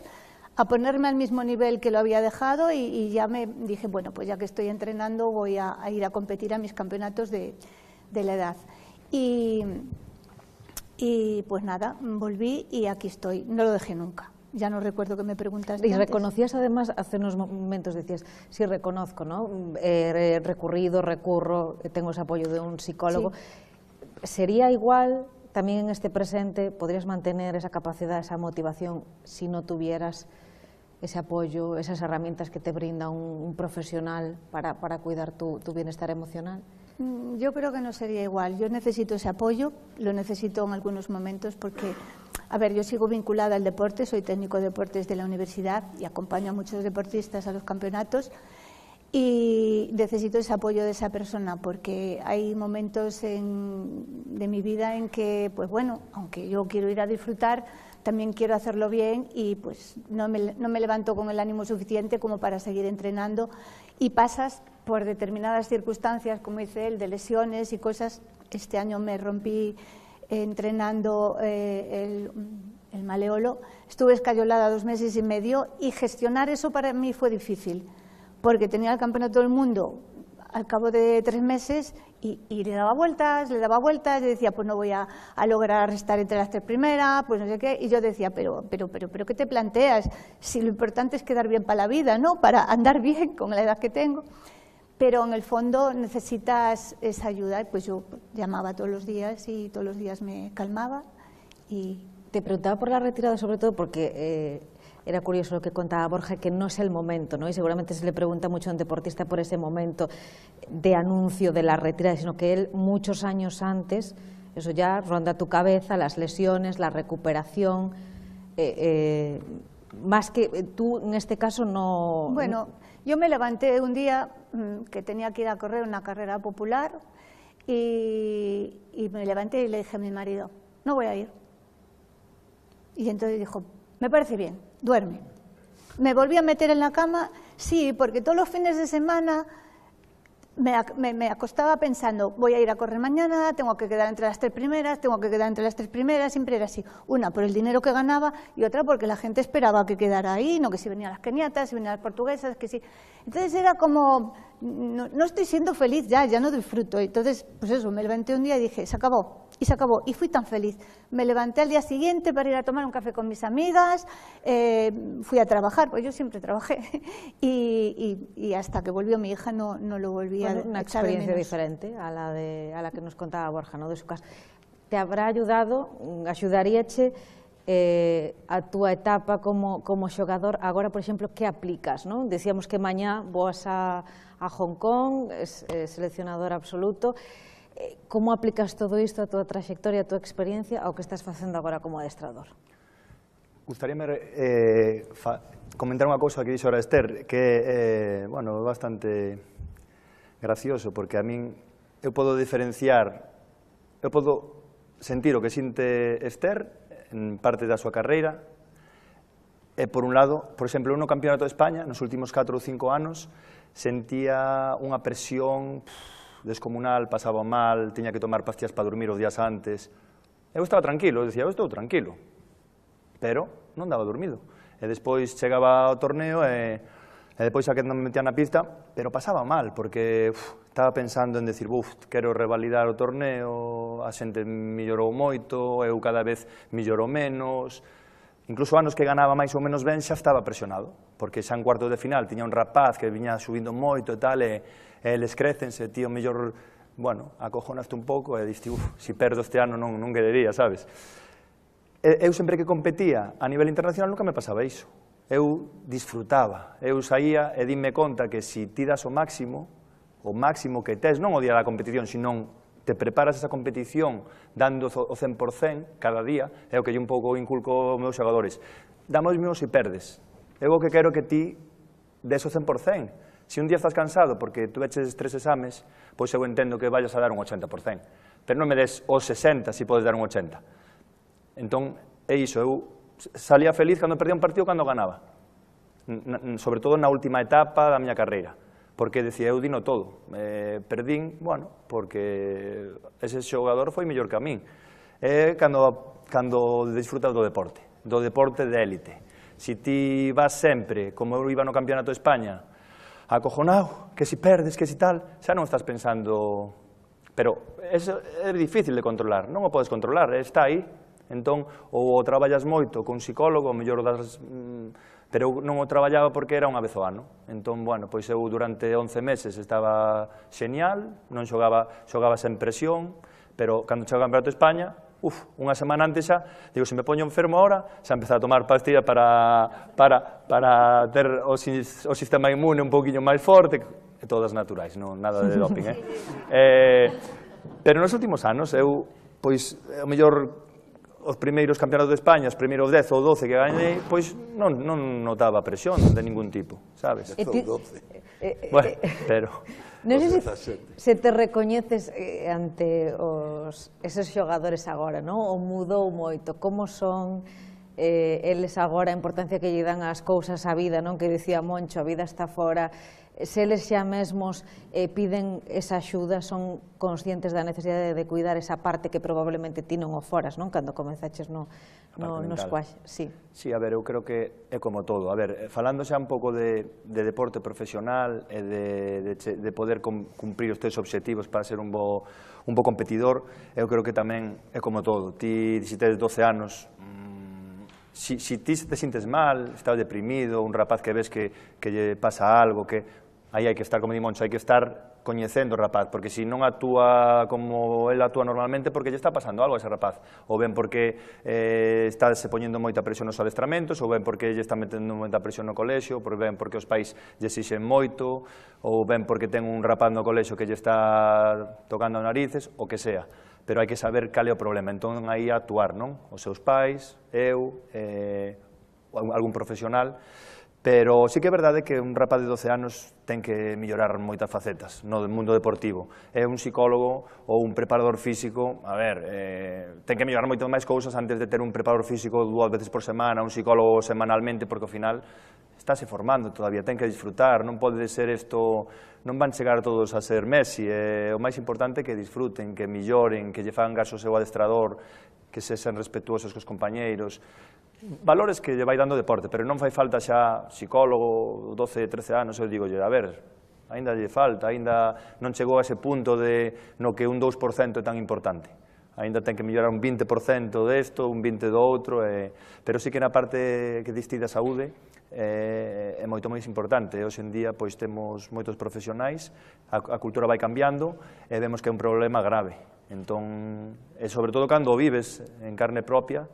a ponerme al mismo nivel que lo había dejado y ya me dije, bueno, pues ya que estoy entrenando voy a ir a competir a mis campeonatos de la edad. Y pues nada, volví y aquí estoy, no lo dejé nunca. Ya no recuerdo que me preguntaste Y antes. reconocías además, hace unos momentos decías, sí reconozco, ¿no? Recurro, tengo ese apoyo de un psicólogo. Sí. ¿Sería igual también en este presente, podrías mantener esa capacidad, esa motivación, si no tuvieras ese apoyo, esas herramientas que te brinda un profesional para cuidar tu bienestar emocional? Yo creo que no sería igual. Yo necesito ese apoyo, lo necesito en algunos momentos porque, a ver, yo sigo vinculada al deporte, soy técnico de deportes de la universidad y acompaño a muchos deportistas a los campeonatos y necesito ese apoyo de esa persona porque hay momentos de mi vida en que, pues bueno, aunque yo quiero ir a disfrutar, también quiero hacerlo bien y pues no me levanto con el ánimo suficiente como para seguir entrenando y pasas por determinadas circunstancias, como dice él, de lesiones y cosas. Este año me rompí entrenando el maleolo, estuve escayolada 2 meses y medio y gestionar eso para mí fue difícil, porque tenía el campeonato del mundo al cabo de 3 meses y le daba vueltas, y decía, pues no voy a lograr estar entre las 3 primeras, pues no sé qué, y yo decía, pero ¿qué te planteas? Si lo importante es quedar bien para la vida, ¿no? Para andar bien con la edad que tengo, pero en el fondo necesitas esa ayuda, pues yo llamaba todos los días y todos los días me calmaba. Y te preguntaba por la retirada sobre todo porque era curioso lo que contaba Borja, que no es el momento, ¿no? Y seguramente se le pregunta mucho a un deportista por ese momento de anuncio de la retirada, sino que él muchos años antes, eso ya ronda tu cabeza, las lesiones, la recuperación, más que tú en este caso no... Bueno, yo me levanté un día que tenía que ir a correr una carrera popular y me levanté y le dije a mi marido, no voy a ir. Y entonces dijo, me parece bien, duerme. Me volví a meter en la cama, sí, porque todos los fines de semana me acostaba pensando, voy a ir a correr mañana, tengo que quedar entre las 3 primeras, siempre era así. Una por el dinero que ganaba y otra porque la gente esperaba que quedara ahí, no que si venían las keniatas, si venían las portuguesas, que sí. Entonces era como, no estoy siendo feliz ya no disfruto. Entonces, pues eso, me levanté un día y dije, se acabó. Y se acabó, y fui tan feliz. Me levanté al día siguiente para ir a tomar un café con mis amigas, fui a trabajar, pues yo siempre trabajé, y hasta que volvió mi hija no lo volví a echar de menos. Una experiencia diferente a la que nos contaba Borja, ¿no? De su casa. Te habrá ayudado, axudaríache a túa etapa como xogador, agora, por exemplo, que aplicas, ¿no? Decíamos que mañá voas a Hong Kong, es seleccionador absoluto. Como aplicas todo isto, a túa trayectoria, a túa experiencia, ao que estás facendo agora como adestrador? Gustaríame comentar unha cousa que dixo ahora Esther, que é bastante gracioso, porque a min eu podo diferenciar, eu podo sentir o que sinte Esther en parte da súa carreira, e por un lado, por exemplo, no Campeonato de España, nos últimos 4 ou 5 anos, sentía unha presión descomunal, pasaba mal, tiña que tomar pastillas para dormir os días antes. Eu estaba tranquilo, eu dicía, eu estou tranquilo, pero non daba dormido. E despois chegaba ao torneo e depois xa que non me metía na pista, pero pasaba mal, porque estaba pensando en decir, quero revalidar o torneo, a xente mellorou moito, eu cada vez mellorou menos. Incluso anos que ganaba máis ou menos ben xa estaba presionado, porque xa en cuartos de final tiña un rapaz que viña subindo moito e tal, e eles crecense, tío, mellor, acojonaste un pouco e diste, si perdo este ano non querería, sabes? Eu sempre que competía a nivel internacional nunca me pasaba iso. Eu disfrutaba, eu saía e dime conta que si ti das o máximo que tes, non o día da competición, senón te preparas esa competición dando o 100% cada día, é o que eu un pouco inculco aos meus xogadores. Damos mesmo se perdes. Eu o que quero que ti des o 100%. Se un día estás cansado porque tú eches 3 exames, pois eu entendo que vayas a dar un 80%. Pero non me des os 60 se podes dar un 80%. Entón, é iso, eu salía feliz cando perdía un partido cando ganaba. Sobre todo na última etapa da miña carreira. Porque decía, eu dino todo. Perdín, porque ese xogador foi mellor que a min. Cando disfrutas do deporte de élite. Se ti vas sempre, como eu iba no Campeonato de España, acojonado, que si perdes, que si tal, xa non estás pensando... Pero eso é difícil de controlar, non o podes controlar, está aí. Entón, ou traballas moito con psicólogo, mellor das... Pero eu non o traballaba porque era unha vez ao ano. Entón, pois eu durante 11 meses estaba xenial, non xogaba sen presión, pero cando chegaba o Campeonato de España, unha semana antes xa, digo, se me poño enfermo ahora, xa empezaba a tomar pastilla para ter o sistema inmune un poquinho máis forte, e todas naturais, nada de doping, Pero nos últimos anos, eu, pois, o mellor, os primeiros campeonatos de España, os primeiros 10 ou 12 que gañei, pois non notaba presión de ningún tipo, sabes? 10 ou 12. Bueno, pero... Non sei se te recoñeces ante eses xogadores agora, non? O mudou moito, como son, eles agora a importancia que lle dan ás cousas, á vida, non? Que dicía Moncho, a vida está fora. Se eles xa mesmos piden esa axuda, son conscientes da necesidade de cuidar esa parte que probablemente ti non o foras, non? Cando comenzaches no squash. Sí, a ver, eu creo que é como todo. A ver, falando xa un pouco de deporte profesional e de poder cumprir os teus obxectivos para ser un bo competidor, eu creo que tamén é como todo. Ti, se tedes 12 anos, si ti te sintes mal, estás deprimido, un rapaz que ves que lle pasa algo, que aí hai que estar, como di Moncho, hai que estar coñecendo o rapaz, porque se non actúa como ele actúa normalmente, porque lle está pasando algo a ese rapaz, ou ben porque está se poñendo moita presión nos adestramentos, ou ben porque lle está metendo moita presión no colexio, ou ben porque os pais lle exixen moito, ou ben porque ten un rapaz no colexio que lle está tocando narices, o que sea. Pero hai que saber cal é o problema, entón aí a actuar, non? Os seus pais, eu, algún profesional. Pero sí que é verdade que un rapaz de 12 anos ten que mellorar moitas facetas no mundo deportivo. É un psicólogo ou un preparador físico, a ver, ten que mellorar moito máis cousas antes de ter un preparador físico 2 veces por semana, un psicólogo semanalmente, porque ao final estáse formando todavía, ten que disfrutar, non pode ser isto, non van chegar todos a ser Messi, o máis importante é que disfruten, que melloren, que lle fagan caso ao seu adestrador, que se sean respetuosos cos compañeiros, valores que lle vai dando deporte, pero non fai falta xa psicólogo, 12, 13 anos, eu digo, a ver, aínda lle falta, aínda non chegou a ese punto no que un 2% é tan importante. Aínda ten que mellorar un 20% desto, un 20% do outro, pero sí que na parte que diste da saúde é moito máis importante. Hoxe en día pois temos moitos profesionais, a cultura vai cambiando e vemos que é un problema grave. Entón, e sobre todo cando o vives en carne propia,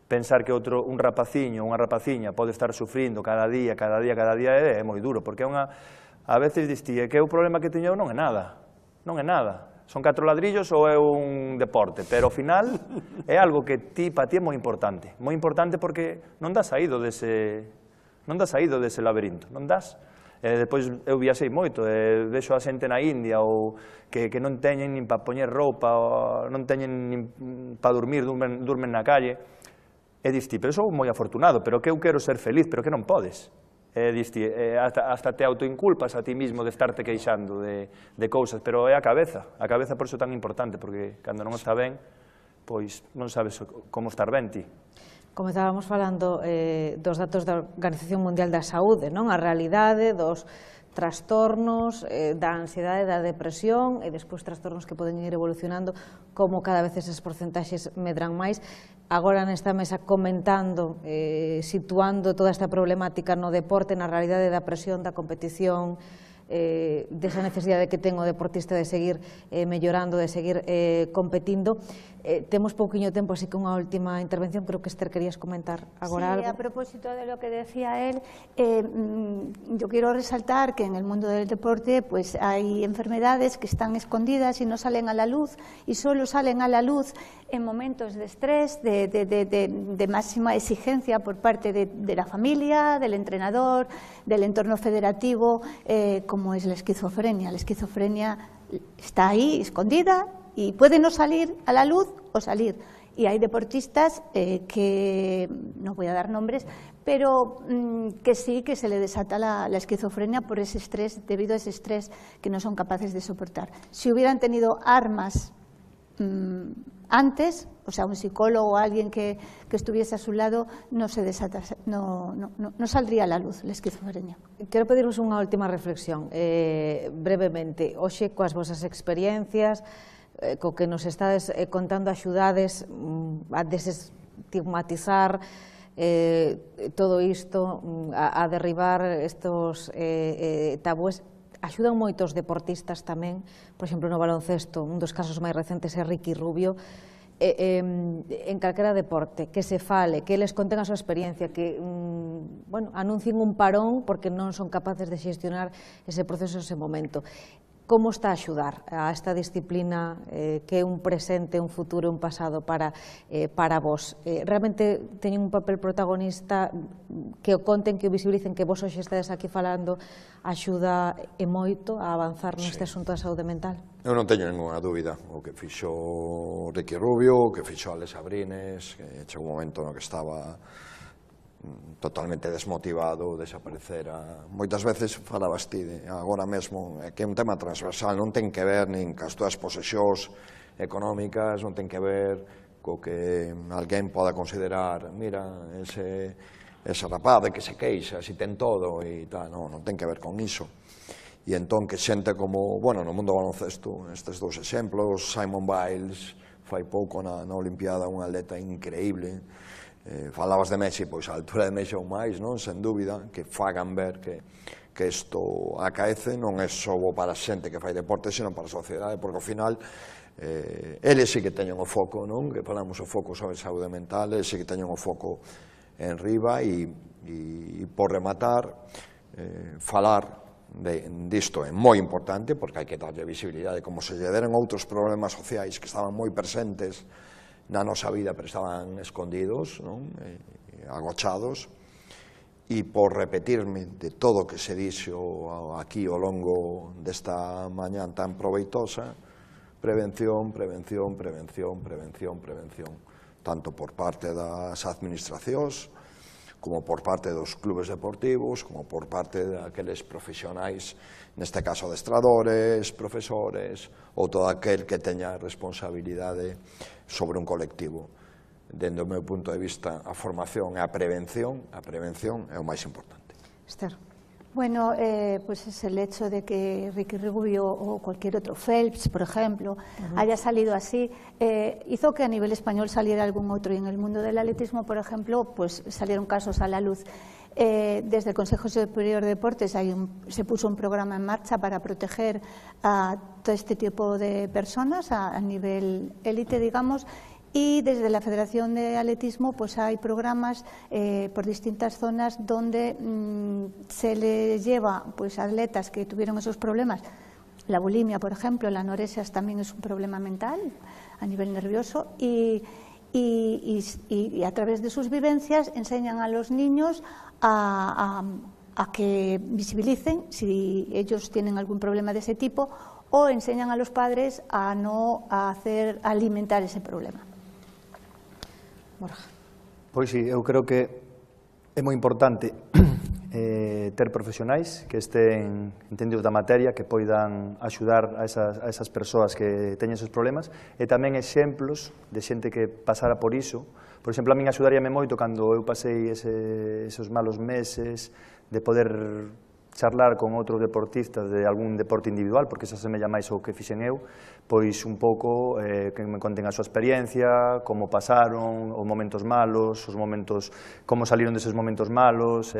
pensar que un rapaciño, unha rapaciña pode estar sufrindo cada día é moi duro, porque a veces distí que o problema que teño non é nada, son 4 ladrillos ou é un deporte, pero ao final é algo que para ti é moi importante porque non das saído dese laberinto, non das. Depois eu viaxei moito, vexo a xente na India ou que non teñen nin para poñer roupa, non teñen nin para dormir, durmen na calle. E diste, pero sou moi afortunado, pero que eu quero ser feliz, pero que non podes. E diste, hasta te autoinculpas a ti mismo de estarte queixando de cousas, pero é a cabeza por iso é tan importante, porque cando non está ben, pois non sabes como estar ben ti. Comezábamos falando dos datos da Organización Mundial da Saúde, non? A realidade dos trastornos, da ansiedade, da depresión e despois trastornos que poden ir evolucionando, como cada vez esas porcentaxes medran máis. Agora nesta mesa comentando, situando toda esta problemática no deporte, na realidade da presión, da competición, desa necesidade que ten o deportista de seguir mellorando, de seguir competindo. Temos pouquiño tempo, así que unha última intervención. Creo que Esther querías comentar agora algo. Sí, a propósito de lo que decía él, yo quiero resaltar que en el mundo del deporte pues hay enfermedades que están escondidas y no salen a la luz, y solo salen a la luz en momentos de estrés, de máxima exigencia por parte de la familia, del entrenador, del entorno federativo, como es la esquizofrenia. La esquizofrenia está ahí, escondida, y puede no salir a la luz o salir. Y hay deportistas que, no voy a dar nombres, pero que sí que se le desata la esquizofrenia por ese estrés, debido a ese estrés que no son capaces de soportar. Si hubieran tenido armas antes, o sea, un psicólogo o alguien que estuviese a su lado, no saldría a la luz la esquizofrenia. Quero pediros unha última reflexión, brevemente. Hoxe, coas vosas experiencias, co que nos estades contando, axudades a desestigmatizar todo isto, a derribar estos tabúes. Axudan moitos deportistas tamén, por exemplo, no baloncesto, un dos casos máis recentes é Ricky Rubio, en calquera deporte, que se fale, que eles conten a súa experiencia, que anuncien un parón porque non son capaces de xestionar ese proceso ese momento. Como está a axudar a esta disciplina que é un presente, un futuro e un pasado para vos? Realmente teñen un papel protagonista, que o conten, que o visibilicen, que vos hoxe estades aquí falando, axuda e moito a avanzar neste asunto da saúde mental? Eu non teño ninguna dúbida, o que fixo Ricky Rubio, o que fixo Alex Abrines, que chegou un momento no que estaba totalmente desmotivado, desaparecera. Moitas veces falabas ti, agora mesmo, que é un tema transversal, non ten que ver nin cas túas posesións económicas, non ten que ver co que alguén poda considerar, mira, ese rapaz que se queixa, si ten todo e tal, non ten que ver con iso. E entón que xente como, bueno, no mundo do baloncesto, estes dous exemplos, Simone Biles, fai pouco na Olimpiada, un atleta increíble, falabas de Messi, pois a altura de Messi ou máis, non? Sen dúbida, que fagan ver que isto acaece, non é só para a xente que fai deporte, senón para a sociedade, porque ao final, eles sí que teñen o foco, non? Que falamos o foco sobre saúde mental, eles sí que teñen o foco en riba e por rematar, falar disto é moi importante porque hai que darlle visibilidade, como se lle deran outros problemas sociais que estaban moi presentes na nosa vida, pero estaban escondidos, agochados, e por repetirme de todo o que se dixo aquí ao longo desta mañán tan proveitosa, prevención, prevención, prevención, prevención, prevención, tanto por parte das administracións, como por parte dos clubes deportivos, como por parte daqueles profesionais, neste caso adestradores, profesores, ou todo aquel que teña responsabilidade sobre un colectivo. Dende o meu punto de vista, a formación e a prevención é o máis importante. Esther. Bueno, pues es el hecho de que Ricky Rubio o cualquier otro, Phelps, por ejemplo, haya salido así, hizo que a nivel español saliera algún otro, y en el mundo del atletismo, por ejemplo, pues salieron casos a la luz. Desde el Consejo Superior de Deportes se puso un programa en marcha para proteger a todo este tipo de personas a nivel élite, digamos. Y desde la Federación de Atletismo pues hay programas por distintas zonas donde se les lleva pues, a atletas que tuvieron esos problemas. La bulimia, por ejemplo, la anorexia también es un problema mental a nivel nervioso y a través de sus vivencias enseñan a los niños a que visibilicen si ellos tienen algún problema de ese tipo o enseñan a los padres a no alimentar ese problema. Borja. Pois sí, eu creo que é moi importante ter profesionais que estén entendidos da materia, que poidan axudar a esas persoas que teñen esos problemas, e tamén exemplos de xente que pasara por iso. Por exemplo, a min axudaríame moito cando eu pasei esos malos meses de poder charlar con outros deportistas de algún deporte individual, porque se asemella máis ao que fixen eu, pois un pouco que me conten a súa experiencia, como pasaron, os momentos malos, os momentos, como saliron deses momentos malos,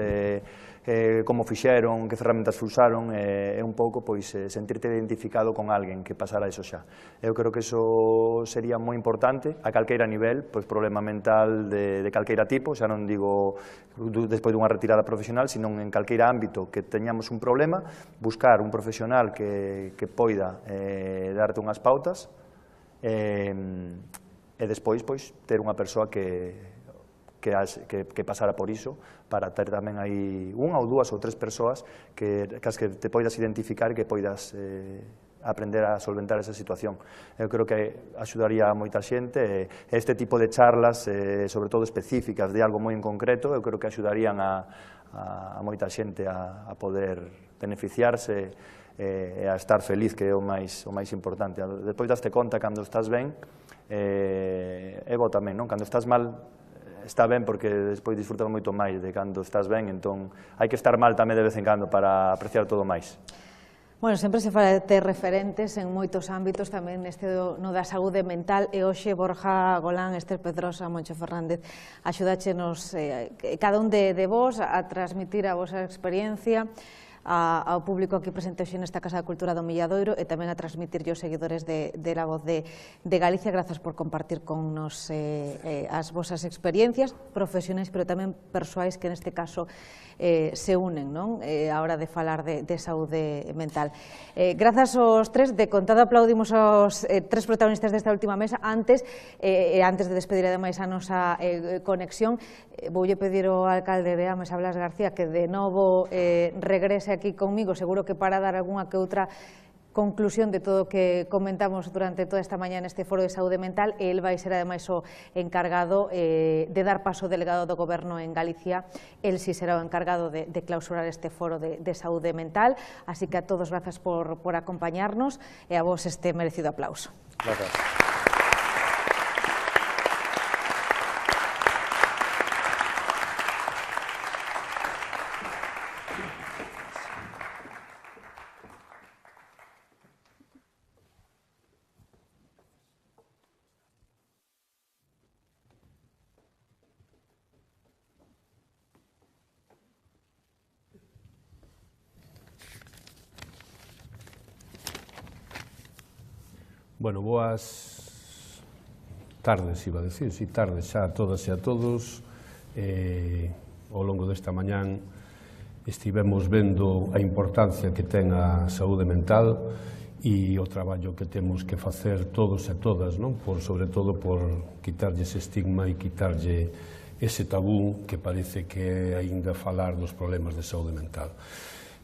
como fixeron, que ferramentas usaron, é un pouco pois sentirte identificado con alguén que pasara eso xa. Eu creo que eso sería moi importante a calqueira nivel, pois problema mental de calqueira tipo, xa non digo despois dunha retirada profesional, sino en calqueira ámbito que teñamos un problema, buscar un profesional que poida darte unhas pautas e despois pois ter unha persoa que pasara por iso, para ter tamén aí unha ou dúas ou tres persoas cas que te poidas identificar e que poidas aprender a solventar esa situación. Eu creo que axudaría a moita xente, este tipo de charlas, sobre todo específicas de algo moi en concreto, eu creo que axudarían a moita xente a poder beneficiarse e a estar feliz, que é o máis importante. Despois daste conta cando estás ben, é bo tamén, non? Cando estás mal, está ben porque despois disfrutas moito máis de cando estás ben, entón hai que estar mal tamén de vez en cando para apreciar todo máis. Bueno, sempre se fala de ter referentes en moitos ámbitos, tamén neste no da saúde mental, e hoxe Borja Golán, Esther Pedrosa, Moncho Fernández, axudáchenos cada un de vos a transmitir a vosa experiencia ao público aquí presente hoxe nesta Casa da Cultura do Milladoiro e tamén a transmitir aos seguidores de La Voz de Galicia. Grazas por compartir con nos as vosas experiencias profesionais, pero tamén persoais que neste caso se unen a hora de falar de saúde mental. Grazas aos tres, de contado aplaudimos aos tres protagonistas desta última mesa. Antes de despedir ademais a nosa conexión, voulle pedir ao alcalde de Ames, a Blas García, que de novo regrese aquí conmigo, seguro que para dar algunha que outra conclusión de todo o que comentamos durante toda esta mañá neste foro de saúde mental, e el vai ser ademais o encargado de dar paso ao delegado do Goberno en Galicia. El si será o encargado de clausurar este foro de saúde mental. Así que a todos grazas por acompañarnos e a vos este merecido aplauso. Gracias. Bueno, boas tardes, iba a decir, si tardes xa a todas e a todos. Ao longo desta mañán estivemos vendo a importancia que ten a saúde mental e o traballo que temos que facer todos e todas, non? Sobre todo por quitarlle ese estigma e quitarlle ese tabú que parece que aínda falar dos problemas de saúde mental.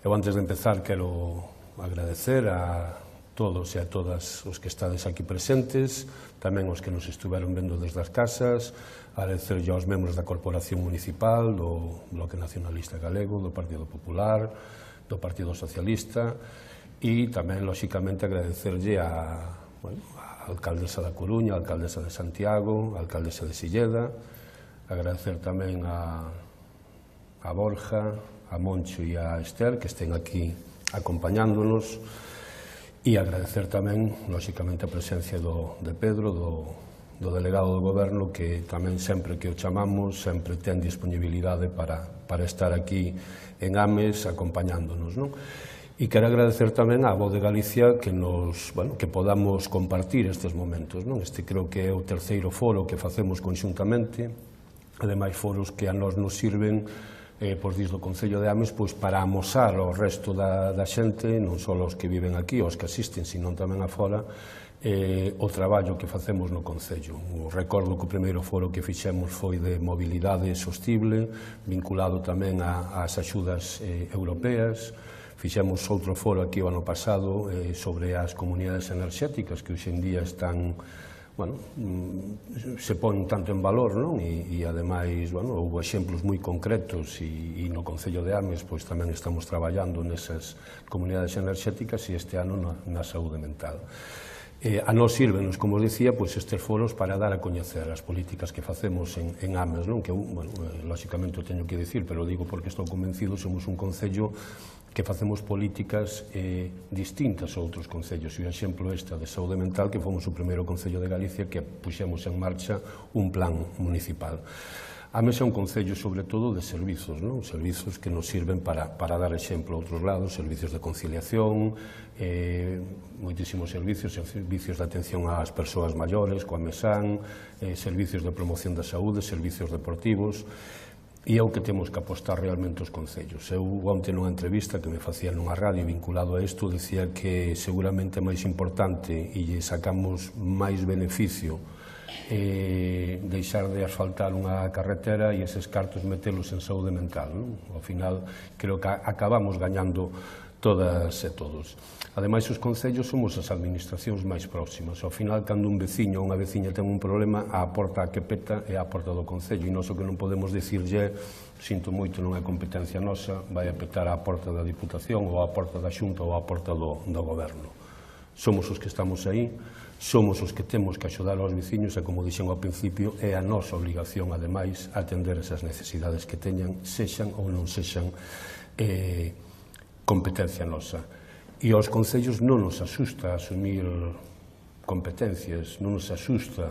Eu, antes de empezar, quero agradecer a todos e a todas os que estades aquí presentes, tamén os que nos estuveron vendo desde as casas, agradecerlle aos membros da Corporación Municipal, do Bloque Nacionalista Galego, do Partido Popular, do Partido Socialista, e tamén, lóxicamente, agradecerlle a alcaldesa da Coruña, a alcaldesa de Santiago, a alcaldesa de Silleda, agradecer tamén a Borja, a Moncho e a Esther, que estén aquí acompañándonos, e agradecer tamén, lóxicamente, a presencia de Pedro, do delegado do Goberno, que tamén sempre que o chamamos, sempre ten disponibilidade para estar aquí en Ames acompañándonos, non? E quero agradecer tamén á Voz de Galicia que podamos compartir estes momentos, non? Este creo que é o terceiro foro que facemos conxuntamente, ademais foros que a nós nos sirven desde o Concello de Ames para amosar ao resto da xente, non só os que viven aquí, os que asisten, sino tamén afora, o traballo que facemos no Concello. Recordo que o primeiro foro que fixemos foi de mobilidade sostible, vinculado tamén ás axudas europeas. Fixemos outro foro aquí o ano pasado sobre as comunidades enerxéticas que hoxe en día están, se pon tanto en valor, non? E ademais, houve exemplos moi concretos e no Concello de Ames tamén estamos traballando nesas comunidades enerxéticas e este ano na saúde mental. A nós sírvenos, como os dicía, estes foros para dar a coñecer as políticas que facemos en Ames, non? Que, lóxicamente o teño que dicir, pero digo porque estou convencido, somos un concello que facemos políticas distintas a outros concellos. E o exemplo esta de saúde mental, que fomos o primeiro concello de Galicia que puxemos en marcha un plan municipal. Ames é un concello, sobre todo, de servizos, non? Servizos que nos sirven para dar exemplo a outros lados, servizos de conciliación, moitísimos servizos de atención ás persoas maiores, coa Mesán, servizos de promoción da saúde, servizos deportivos, e é o que temos que apostar realmente os concellos. Eu, onte, nunha entrevista que me facía nunha radio vinculado a isto, dicía que seguramente é máis importante e lle sacamos máis beneficio deixar de asfaltar unha carretera e eses cartos metelos en saúde mental, non? Ao final, creo que acabamos gañando todas e todos. Ademais, os concellos somos as administracións máis próximas. Ao final, cando un veciño ou unha veciña ten un problema, a porta que peta é a porta do concello, e nós o que non podemos dicirlle, sinto moito, non é competencia nosa, vai a petar á porta da Diputación ou á porta da Xunta ou á porta do Goberno. Somos os que estamos aí, somos os que temos que axudar aos veciños e, como dixen ao principio, é a nosa obligación, ademais, atender esas necesidades que teñan, sexan ou non sexan competencia nosa. E aos concellos non nos asusta asumir competencias, non nos asusta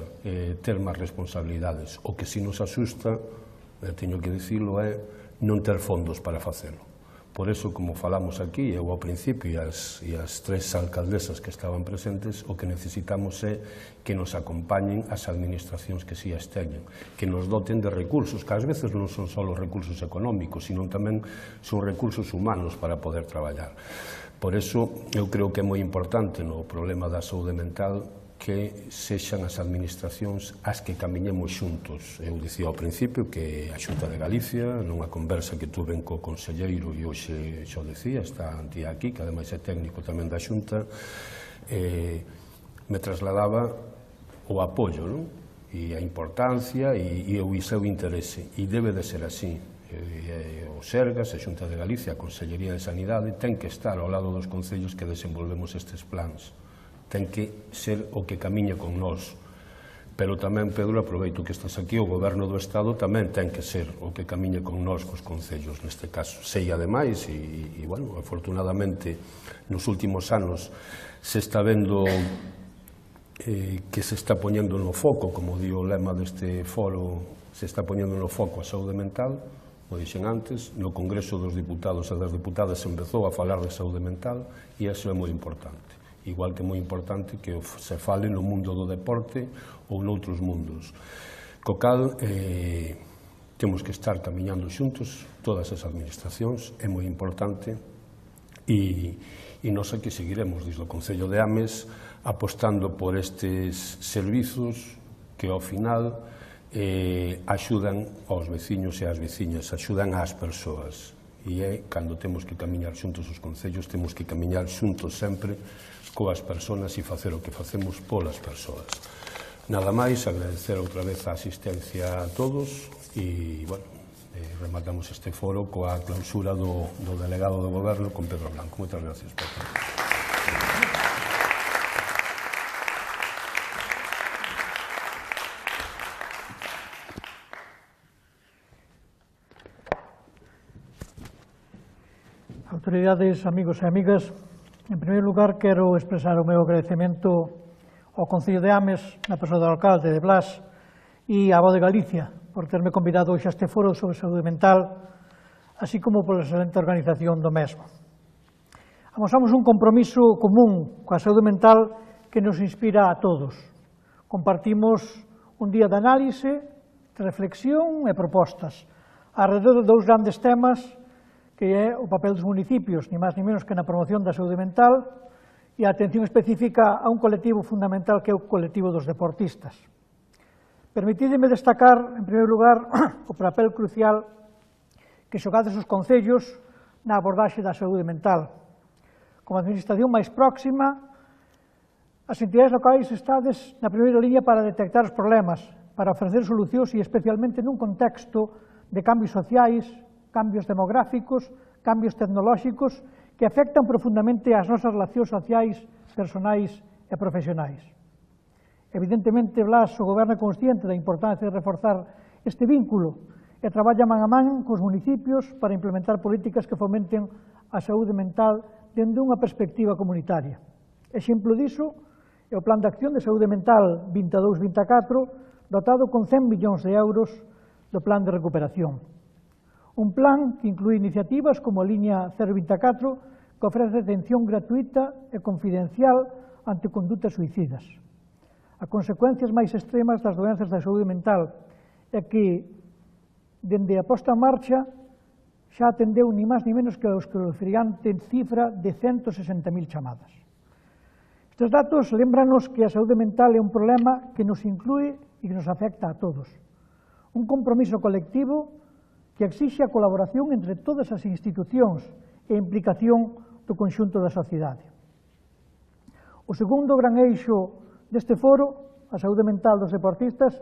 ter máis responsabilidades. O que si nos asusta, teño que dicilo, é non ter fondos para facelo. Por eso, como falamos aquí, eu ao principio e as tres alcaldesas que estaban presentes, o que necesitamos é que nos acompañen as administracións que si as teñen, que nos doten de recursos, que ás veces non son só os recursos económicos, sino tamén son recursos humanos para poder traballar. Por eso, eu creo que é moi importante no problema da saúde mental que sexan as administracións as que camiñemos xuntos. Eu dicía ao principio que a Xunta de Galicia, nunha conversa que tuve co conselleiro, e hoxe xo dicía, está antía aquí, que ademais é técnico tamén da Xunta, me trasladaba o apoio, non? E a importancia e o seu interese, e debe de ser así. O Sergas, a Xunta de Galicia, a Consellería de Sanidade, ten que estar ao lado dos concellos que desenvolvemos estes plans. Ten que ser o que camiña con nós. Pero tamén, Pedro, aproveito que estás aquí, o Goberno do Estado tamén ten que ser o que camiña con nós, cos concellos, neste caso. Sei, ademais, e, bueno, afortunadamente, nos últimos anos se está vendo que se está poñendo no foco, como di o lema deste foro, se está poñendo no foco a saúde mental, o dixen antes, no Congreso dos Diputados e das Diputadas se empezou a falar de saúde mental, e iso é moi importante. Igual que é moi importante que se fale no mundo do deporte ou noutros mundos. Co cal, temos que estar camiñando xuntos, todas as administracións, é moi importante, e nós aquí seguiremos, desde o Concello de Ames, apostando por estes servizos que, ao final, axudan aos veciños e ás veciñas, axudan ás persoas. E é, cando temos que camiñar xuntos os concellos, temos que camiñar xuntos sempre coas persoas e facer o que facemos polas persoas. Nada máis, agradecer outra vez a asistencia a todos e, bueno, rematamos este foro coa clausura do delegado do Goberno con Pedro Blanco. Moitas gracias por todo. Autoridades, amigos e amigas, en primeiro lugar quero expresar o meu agradecemento ao Concello de Ames, na persoa do alcalde de Blas, e á Voz de Galicia, por terme convidado hoxe a este foro sobre saúde mental, así como pola excelente organización do mesmo. Amosamos un compromiso común coa saúde mental que nos inspira a todos. Compartimos un día de análise, de reflexión e propostas alrededor de dous grandes temas, que é o papel dos municipios, ni máis ni menos que na promoción da saúde mental, e a atención específica a un colectivo fundamental que é o colectivo dos deportistas. Permitideme destacar, en primeiro lugar, o papel crucial que xogades os concellos na abordaxe da saúde mental. Como administración máis próxima, as entidades locais estades na primeira liña para detectar os problemas, para ofrecer solucións e especialmente nun contexto de cambios sociais, cambios demográficos, cambios tecnolóxicos que afectan profundamente as nosas relacións sociais, personais e profesionais. Evidentemente, Blas, o Goberno é consciente da importancia de reforzar este vínculo e traballa man a man cos municipios para implementar políticas que fomenten a saúde mental dende unha perspectiva comunitaria. Exemplo diso é o Plan de Acción de Saúde Mental 22-24, dotado con 100 millóns de euros do Plan de Recuperación. Un plan que inclúe iniciativas como a Liña 024, que ofrece atención gratuita e confidencial ante condutas suicidas. A consecuencias máis extremas das doenzas da saúde mental é que, dende a posta en marcha, xa atendeu ni máis ni menos que a escalofriante cifra de 160.000 chamadas. Estes datos lembranos que a saúde mental é un problema que nos inclúe e que nos afecta a todos. Un compromiso colectivo que exixe a colaboración entre todas as institucións e a implicación do conxunto da sociedade. O segundo gran eixo deste foro, a saúde mental dos deportistas,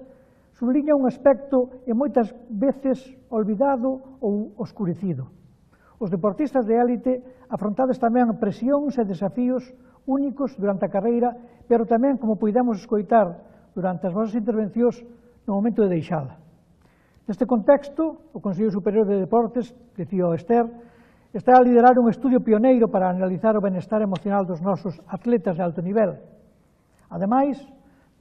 subliña un aspecto e moitas veces olvidado ou oscurecido. Os deportistas de élite afrontades tamén presións e desafíos únicos durante a carreira, pero tamén, como puidemos escoitar durante as vosas intervencións, no momento de deixala. Neste contexto, o Consello Superior de Deportes, dicía o Ester, está a liderar un estudio pioneiro para analizar o benestar emocional dos nosos atletas de alto nivel. Ademais,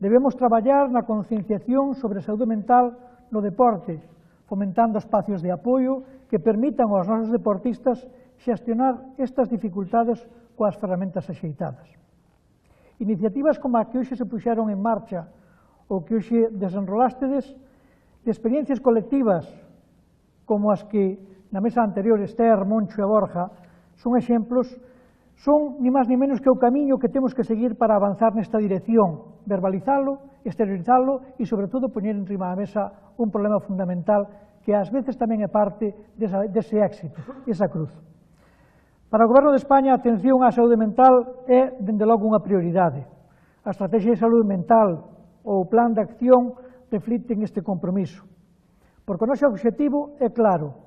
debemos traballar na concienciación sobre a saúde mental no deporte, fomentando espacios de apoio que permitan aos nosos deportistas xestionar estas dificultades coas ferramentas axeitadas. Iniciativas como a que hoxe se puxeron en marcha ou que hoxe desenrolástedes, de experiencias colectivas como as que na mesa anterior Ester, Moncho e Borja son exemplos son ni máis ni menos que o camiño que temos que seguir para avanzar nesta dirección, verbalizalo, exteriorizalo e, sobre todo, poñer enriba da mesa un problema fundamental que ás veces tamén é parte dese éxito, esa cruz. Para o Goberno de España, a atención á saúde mental é, dende logo, unha prioridade. A Estrategia de Saúde Mental ou o Plan de Acción reflicten este compromiso, porque o noso obxectivo é claro,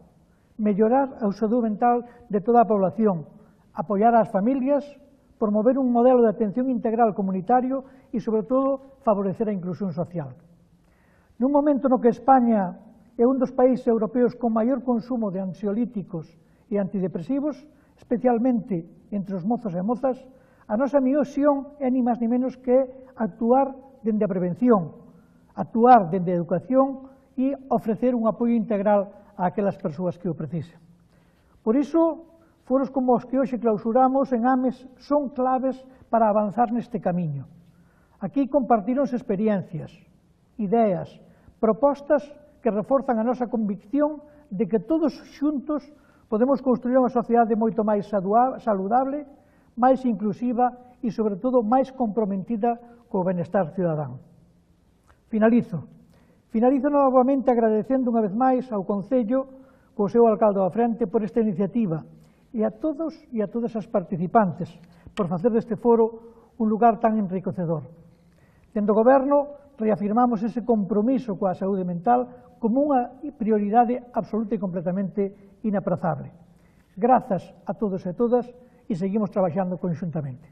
mellorar a saúde mental de toda a población, apoiar as familias, promover un modelo de atención integral comunitario e, sobre todo, favorecer a inclusión social. Nun momento no que España é un dos países europeos con maior consumo de ansiolíticos e antidepresivos, especialmente entre os mozos e mozas, a nosa misión é ni máis ni menos que actuar dende a prevención, actuar dende a educación e ofrecer un apoio integral a aquelas persoas que o precisen. Por iso, foros como os que hoxe clausuramos en Ames son claves para avanzar neste camiño. Aquí compartironse experiencias, ideas, propostas que reforzan a nosa convicción de que todos xuntos podemos construir unha sociedade moito máis saludable, máis inclusiva e, sobre todo, máis comprometida co benestar cidadán. Finalizo novamente agradecendo unha vez máis ao Concello, co seu alcalde á frente, por esta iniciativa, e a todos e a todas as participantes por facer deste foro un lugar tan enriquecedor. Dende o Goberno reafirmamos ese compromiso coa saúde mental como unha prioridade absoluta e completamente inaprazable. Grazas a todos e todas e seguimos traballando conxuntamente.